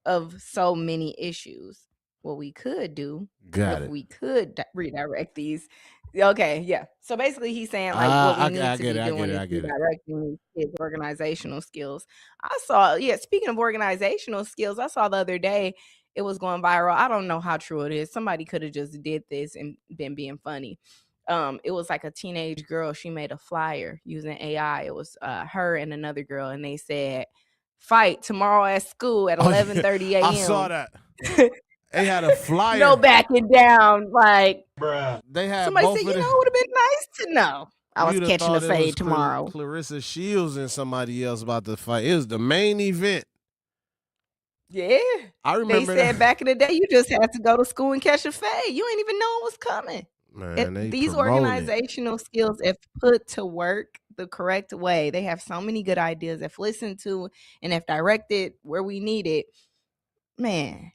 of so many issues. What we could do we could redirect these. Okay, yeah. So basically he's saying like what we need to be doing is redirecting these kids' organizational skills. Speaking of organizational skills, I saw the other day it was going viral. I don't know how true it is. Somebody could have just did this and been being funny. It was like a teenage girl. She made a flyer using AI. It was her and another girl, and they said, "Fight tomorrow at school at 11:30 a.m." I saw that. They had a flyer. No backing down. Like, bruh. They had somebody both said, of it them. would have been nice to know. I was catching a fade tomorrow. Clarissa Shields and somebody else about to fight. It was the main event. Yeah. I remember they said back in the day, you just had to go to school and catch a fade. You ain't even know it was coming. Man, These organizational skills, if put to work the correct way, they have so many good ideas. If listened to and if directed where we need it, man,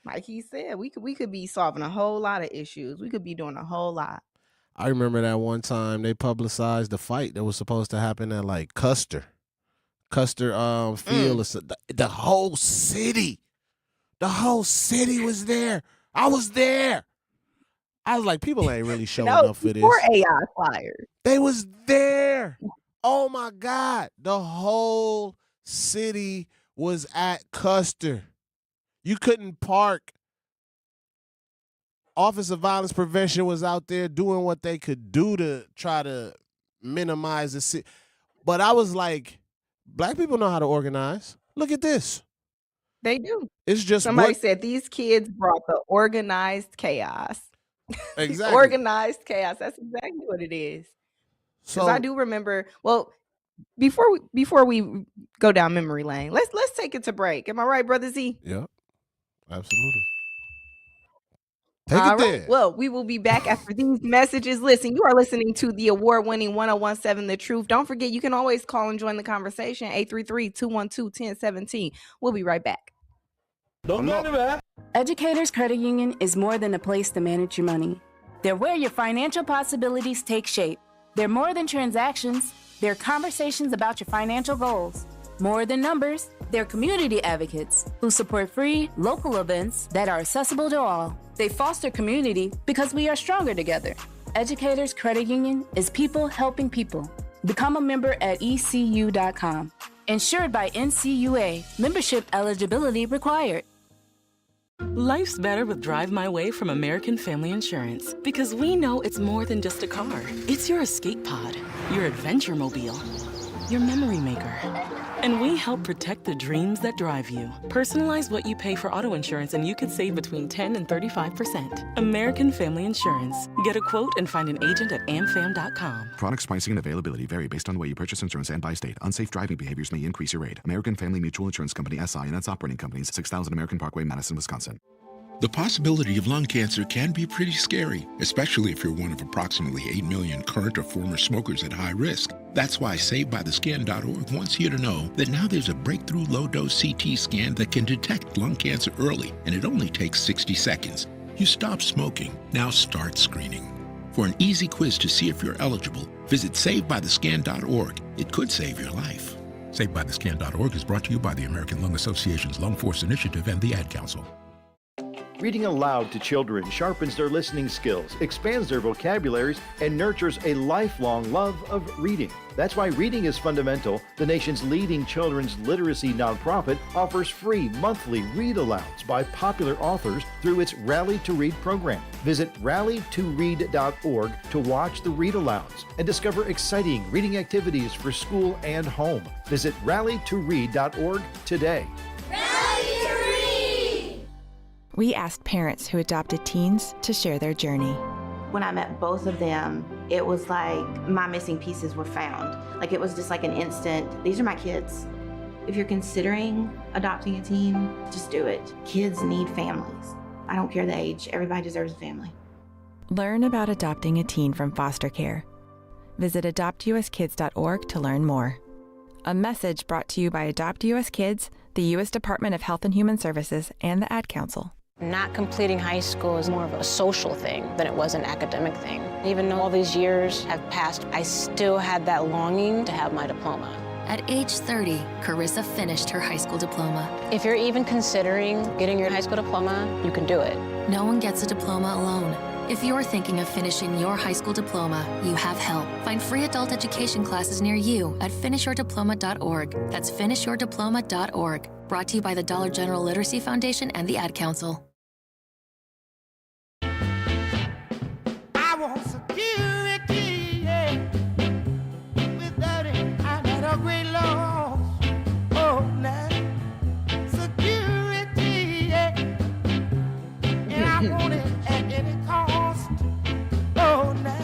like he said, we could be solving a whole lot of issues. We could be doing a whole lot. I remember that one time they publicized the fight that was supposed to happen at like Custer Field. The whole city was there. I was there. I was like, people ain't really showing up for this. Before AI flyers. They was there. Oh my God. The whole city was at Custer. You couldn't park. Office of Violence Prevention was out there doing what they could do to try to minimize the city. But I was like, black people know how to organize. Look at this. They do. It's just somebody said these kids brought the organized chaos. Exactly. Organized chaos. That's exactly what it is. Because I do remember. Well, before we go down memory lane, let's take it to break. Am I right, Brother Z? Yep. Absolutely. All right. Well, we will be back after these messages. Listen, you are listening to the award-winning 1017 The Truth. Don't forget, you can always call and join the conversation, 833-212-1017. We'll be right back. Educators Credit Union is more than a place to manage your money. They're where your financial possibilities take shape. They're more than transactions. They're conversations about your financial goals. More than numbers, they're community advocates who support free, local events that are accessible to all. They foster community because we are stronger together. Educators Credit Union is people helping people. Become a member at ECU.com. Insured by NCUA. Membership eligibility required. Life's better with Drive My Way from American Family Insurance because we know it's more than just a car. It's your escape pod, your adventure mobile, your memory maker. And we help protect the dreams that drive you. Personalize what you pay for auto insurance and you could save between 10 and 35%. American Family Insurance. Get a quote and find an agent at amfam.com. Products pricing and availability vary based on the way you purchase insurance and by state. Unsafe driving behaviors may increase your rate. American Family Mutual Insurance Company, SI, and its operating companies, 6000 American Parkway, Madison, Wisconsin. The possibility of lung cancer can be pretty scary, especially if you're one of approximately 8 million current or former smokers at high risk. That's why SaveByTheScan.org wants you to know that now there's a breakthrough low-dose CT scan that can detect lung cancer early, and it only takes 60 seconds. You stop smoking, now start screening. For an easy quiz to see if you're eligible, visit SaveByTheScan.org. It could save your life. SaveByTheScan.org is brought to you by the American Lung Association's Lung Force Initiative and the Ad Council. Reading aloud to children sharpens their listening skills, expands their vocabularies, and nurtures a lifelong love of reading. That's why Reading is Fundamental, the nation's leading children's literacy nonprofit, offers free monthly read-alouds by popular authors through its Rally to Read program. Visit rallytoread.org to watch the read-alouds and discover exciting reading activities for school and home. Visit rallytoread.org today. We asked parents who adopted teens to share their journey. When I met both of them, it was like my missing pieces were found. Like it was just like an instant, these are my kids. If you're considering adopting a teen, just do it. Kids need families. I don't care the age, everybody deserves a family. Learn about adopting a teen from foster care. Visit adoptuskids.org to learn more. A message brought to you by Adopt US Kids, the U.S. Department of Health and Human Services, and the Ad Council. Not completing high school is more of a social thing than it was an academic thing. Even though all these years have passed, I still had that longing to have my diploma. At age 30, Carissa finished her high school diploma. If you're even considering getting your high school diploma, you can do it. No one gets a diploma alone. If you're thinking of finishing your high school diploma, you have help. Find free adult education classes near you at finishyourdiploma.org. That's finishyourdiploma.org. Brought to you by the Dollar General Literacy Foundation and the Ad Council. I want security, yeah. Without it, I'm at a great loss. Oh, now, security, yeah. And I want it at any cost. Oh, now.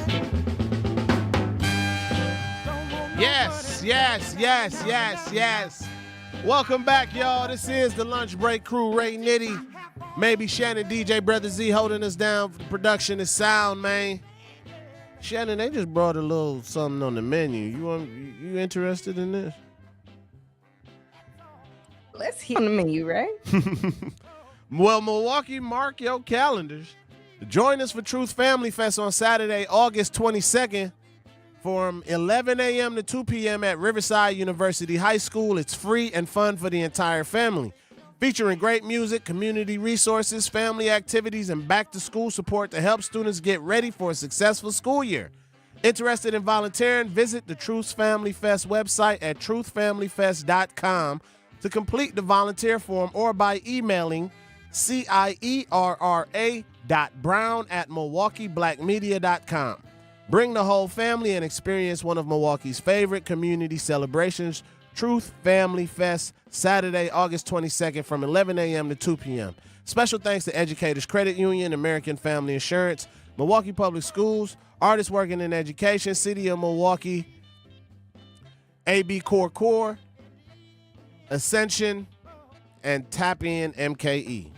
Yes. Welcome back, y'all. This is the Lunch Break Crew. Ray Nitty, maybe Shannon, DJ Brother Z holding us down for the production and sound, man. Shannon, they just brought a little something on the menu. You interested in this? Let's hear on the menu, right? Well, Milwaukee, mark your calendars. Join us for Truth Family Fest on Saturday, August 22nd from 11 a.m. to 2 p.m. at Riverside University High School. It's free and fun for the entire family. Featuring great music, community resources, family activities, and back-to-school support to help students get ready for a successful school year. Interested in volunteering? Visit the Truth Family Fest website at truthfamilyfest.com to complete the volunteer form or by emailing CIERRA.brown@milwaukeeblackmedia.com. Bring the whole family and experience one of Milwaukee's favorite community celebrations, Truth Family Fest, Saturday, August 22nd from 11 a.m. to 2 p.m. Special thanks to Educators Credit Union, American Family Insurance, Milwaukee Public Schools, Artists Working in Education, City of Milwaukee, AB Core, Ascension, and Tap In MKE.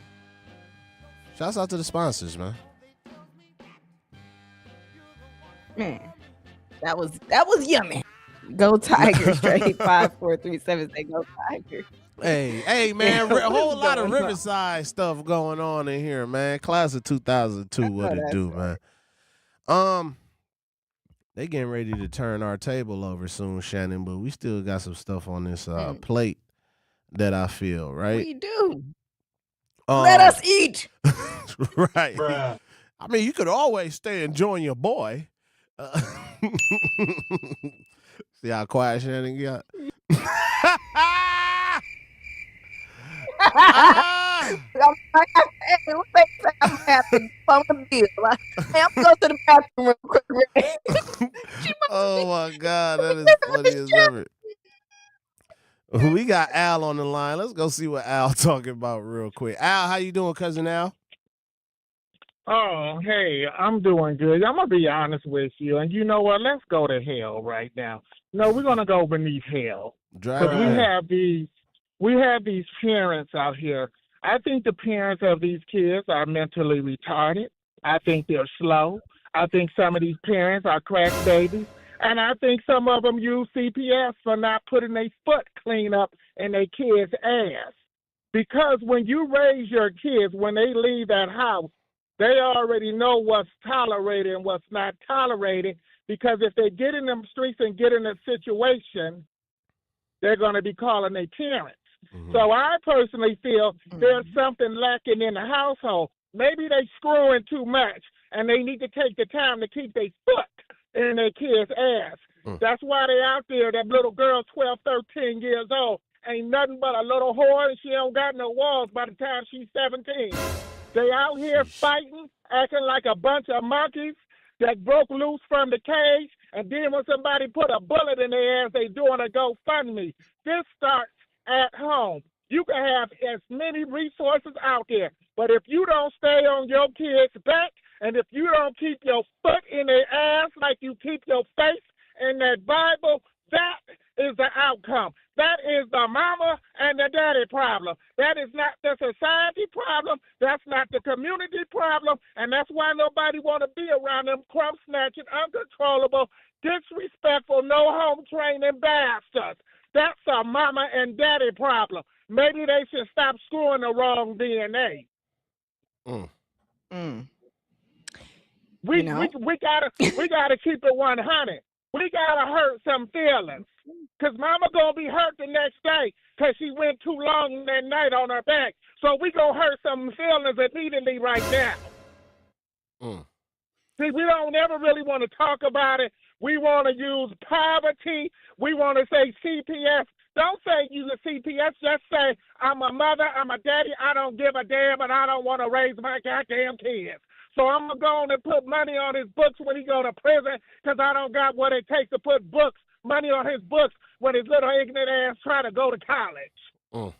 Shouts out to the sponsors, man. Man, that was yummy. Go Tigers, straight 5, 4, 3, 7. Say go Tigers. Hey, man, a whole lot of Riverside stuff going on in here, man. Class of 2002, what it do, man. They getting ready to turn our table over soon, Shannon, but we still got some stuff on this plate that I feel, right? We do. Let us eat. Right. Bruh. I mean, you could always stay enjoying your boy. See how quiet Shannon got? I'm happy. I'm going to go to the bathroom real quick. Oh, my God. That is funny as ever. We got Al on the line. Let's go see what Al talking about real quick. Al, how you doing, cousin Al? Oh, hey, I'm doing good. I'm going to be honest with you. And you know what? Let's go to hell right now. No, we're going to go beneath hell. Drive We have these parents out here. I think the parents of these kids are mentally retarded. I think they're slow. I think some of these parents are crack babies. And I think some of them use CPS for not putting their foot clean up in their kids' ass. Because when you raise your kids, when they leave that house, they already know what's tolerated and what's not tolerated, because if they get in them streets and get in a situation, they're going to be calling their parents. Mm-hmm. So I personally feel there's something lacking in the household. Maybe they screwing too much, and they need to take the time to keep their foot in their kid's ass. That's why they out there, that little girl, 12, 13 years old, ain't nothing but a little whore, and she don't got no walls by the time she's 17. They out here fighting, acting like a bunch of monkeys that broke loose from the cage, and then when somebody put a bullet in their ass, they doing a GoFundMe. This starts at home. You can have as many resources out there, but if you don't stay on your kids' back, and if you don't keep your foot in their ass like you keep your face in that Bible, that is the outcome. That is the mama and the daddy problem. That is not the society problem. That's not the community problem. And that's why nobody want to be around them crumb snatching, uncontrollable, disrespectful, no home training bastards. That's a mama and daddy problem. Maybe they should stop screwing the wrong DNA. We gotta keep it 100. We gotta hurt some feelings. Cause mama gonna be hurt the next day cause she went too long that night on her back. So we gonna hurt some feelings immediately right now. See, we don't ever really want to talk about it. We want to use poverty. We want to say CPS. Don't say use a CPS. Just say, I'm a mother, I'm a daddy, I don't give a damn, and I don't want to raise my goddamn kids. So I'm going to go on and put money on his books when he go to prison because I don't got what it takes to put money on his books when his little ignorant ass try to go to college.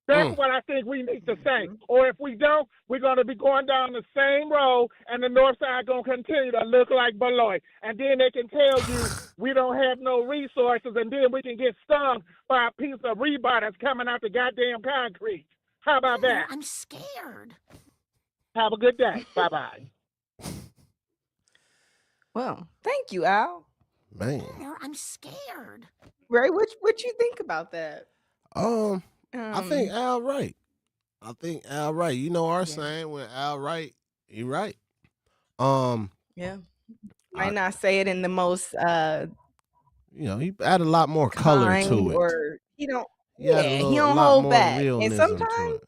That's what I think we need to say. Or if we don't, we're going to be going down the same road, and the north side going to continue to look like Beloit. And then they can tell you we don't have no resources, and then we can get stung by a piece of rebar that's coming out the goddamn concrete. How about that? I'm scared. Have a good day. Bye-bye. Well, thank you, Al. Man. I'm scared. Ray, what you think about that? I think Al right. You know our saying, when Al right, he right. Yeah. Might not say it in the most he add a lot more color to it. Or he don't He don't hold back. And realism sometimes to it.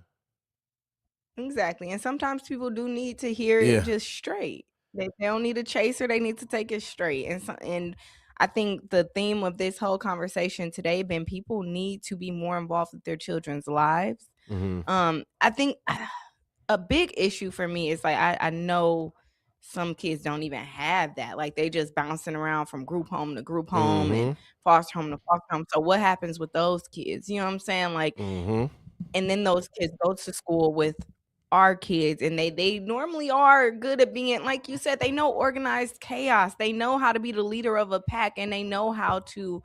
exactly. And sometimes people do need to hear it just straight. They don't need a chaser, they need to take it straight. And I think the theme of this whole conversation today been people need to be more involved with their children's lives. I think a big issue for me is like I know some kids don't even have that. Like they just bouncing around from group home to group home and foster home to foster home. So what happens with those kids? You know what I'm saying? Like and then those kids go to school with our kids and they normally are good at being, like you said, they know organized chaos, they know how to be the leader of a pack, and they know how to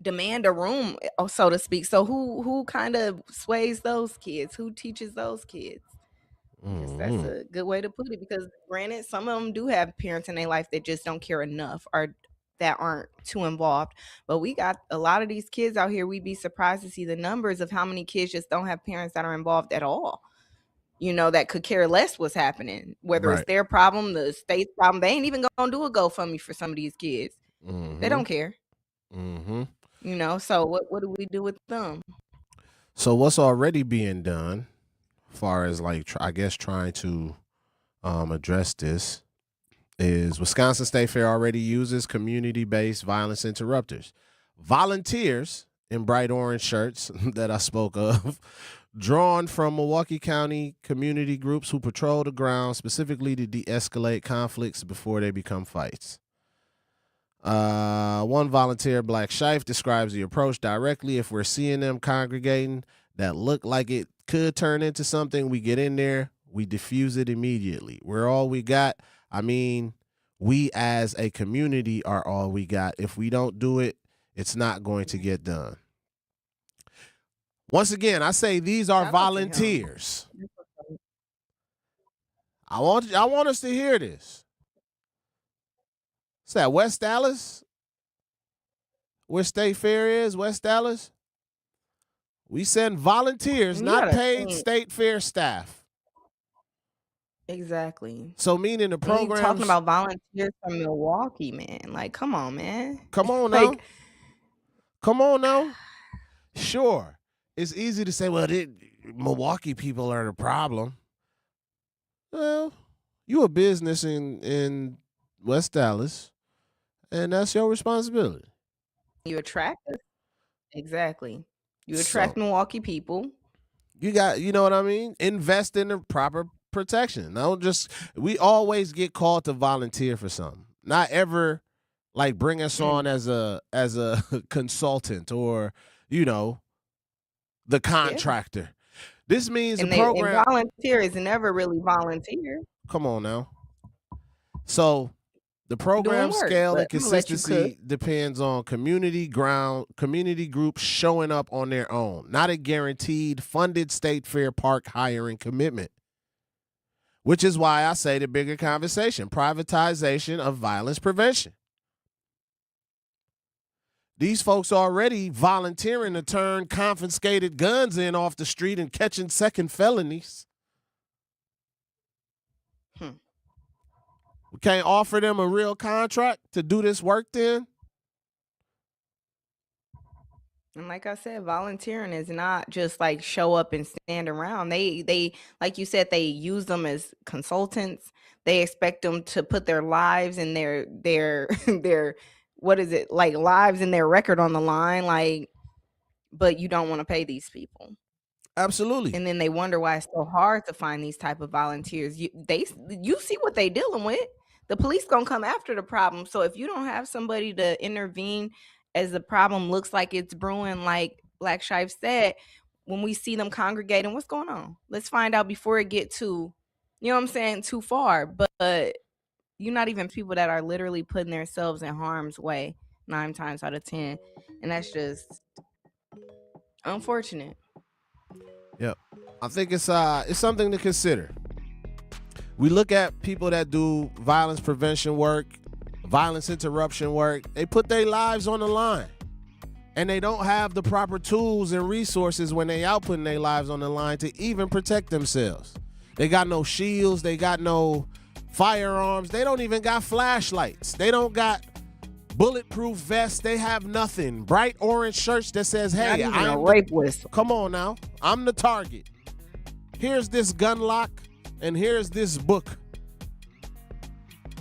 demand a room, so to speak. So who kind of sways those kids? Who teaches those kids? That's a good way to put it, because granted, some of them do have parents in their life that just don't care enough or that aren't too involved. But we got a lot of these kids out here. We'd be surprised to see the numbers of how many kids just don't have parents that are involved at all. That could care less what's happening, whether it's their problem, the state's problem. They ain't even gonna do a GoFundMe for some of these kids. They don't care. So what do we do with them? So what's already being done, as far as like I guess trying to address this, is Wisconsin State Fair already uses community-based violence interrupters. Volunteers in bright orange shirts that I spoke of, drawn from Milwaukee County community groups who patrol the ground specifically to de-escalate conflicts before they become fights. One volunteer, Black Shife, describes the approach directly. If we're seeing them congregating that look like it could turn into something, we get in there, we diffuse it immediately. We're all we got. I mean, we as a community are all we got. If we don't do it, it's not going to get done. Once again, I say these are volunteers. I want us to hear this. Is that West Dallas? Where State Fair is, West Dallas? We send volunteers, not paid State Fair staff. Exactly. So meaning the program talking about volunteers from Milwaukee, man. Like, come on, man. Come on now. Come on now. Sure. It's easy to say, well, Milwaukee people are the problem. Well, you a business in West Dallas, and that's your responsibility. You attract us. Exactly. You attract Milwaukee people. You know what I mean? Invest in the proper protection. We always get called to volunteer for something. Not ever like bring us on as a consultant or, the contractor. This means the program. And volunteer is never really volunteer. Come on now. So The program work, scale but and I'm gonna let you consistency depends on community groups showing up on their own, not a guaranteed funded state fair park hiring commitment. Which is why I say the bigger conversation, privatization of violence prevention. These folks already volunteering to turn confiscated guns in off the street and catching second felonies. We can't offer them a real contract to do this work then? And like I said, volunteering is not just like show up and stand around. They like you said, they use them as consultants. They expect them to put their lives and their what is it, like lives and their record on the line, like, but you don't want to pay these people. Absolutely. And then they wonder why it's so hard to find these type of volunteers. You see what they dealing with. The police gonna come after the problem. So if you don't have somebody to intervene as the problem looks like it's brewing, like Black Shife said, when we see them congregating, what's going on? Let's find out before it get too, you know what I'm saying, too far. But you're not even people that are literally putting themselves in harm's way 9 times out of 10. And that's just unfortunate. Yep. I think it's something to consider. We look at people that do violence prevention work, violence interruption work. They put their lives on the line. And they don't have the proper tools and resources when they out putting their lives on the line to even protect themselves. They got no shields. They got no firearms. They don't even got flashlights. They don't got bulletproof vests. They have nothing. Bright orange shirts that says, hey, I'm a rape whistle. Come on now. I'm the target. Here's this gun lock and here's this book.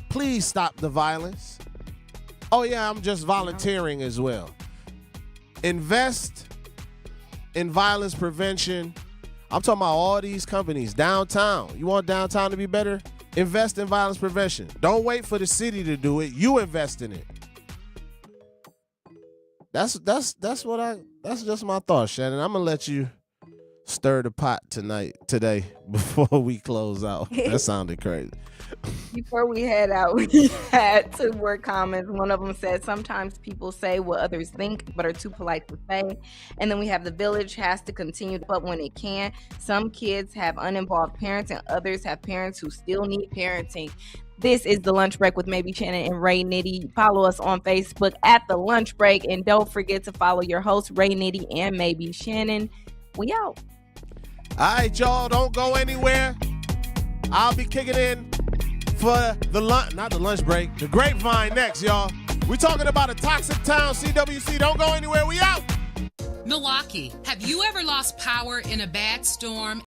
Please stop the violence. Oh yeah, I'm just volunteering as well. Invest in violence prevention. I'm talking about all these companies downtown. You want downtown to be better? Invest in violence prevention. Don't wait for the city to do it. You invest in it. That's just my thought, Shannon. I'm gonna let you stir the pot today before we close out. That sounded crazy. Before we head out, we had 2 more comments. One of them said, sometimes people say what others think but are too polite to say. And then we have the village has to continue to put when it can. Some kids have uninvolved parents and others have parents who still need parenting. This is The Lunch Break with Maybe Shannon and Ray Nitty. Follow us on Facebook at The Lunch Break. And don't forget to follow your hosts, Ray Nitty and Maybe Shannon. We out. All right, y'all, don't go anywhere. I'll be kicking in for the lunch break, the grapevine next, y'all. We're talking about a toxic town, CWC. Don't go anywhere. We out. Milwaukee, have you ever lost power in a bad storm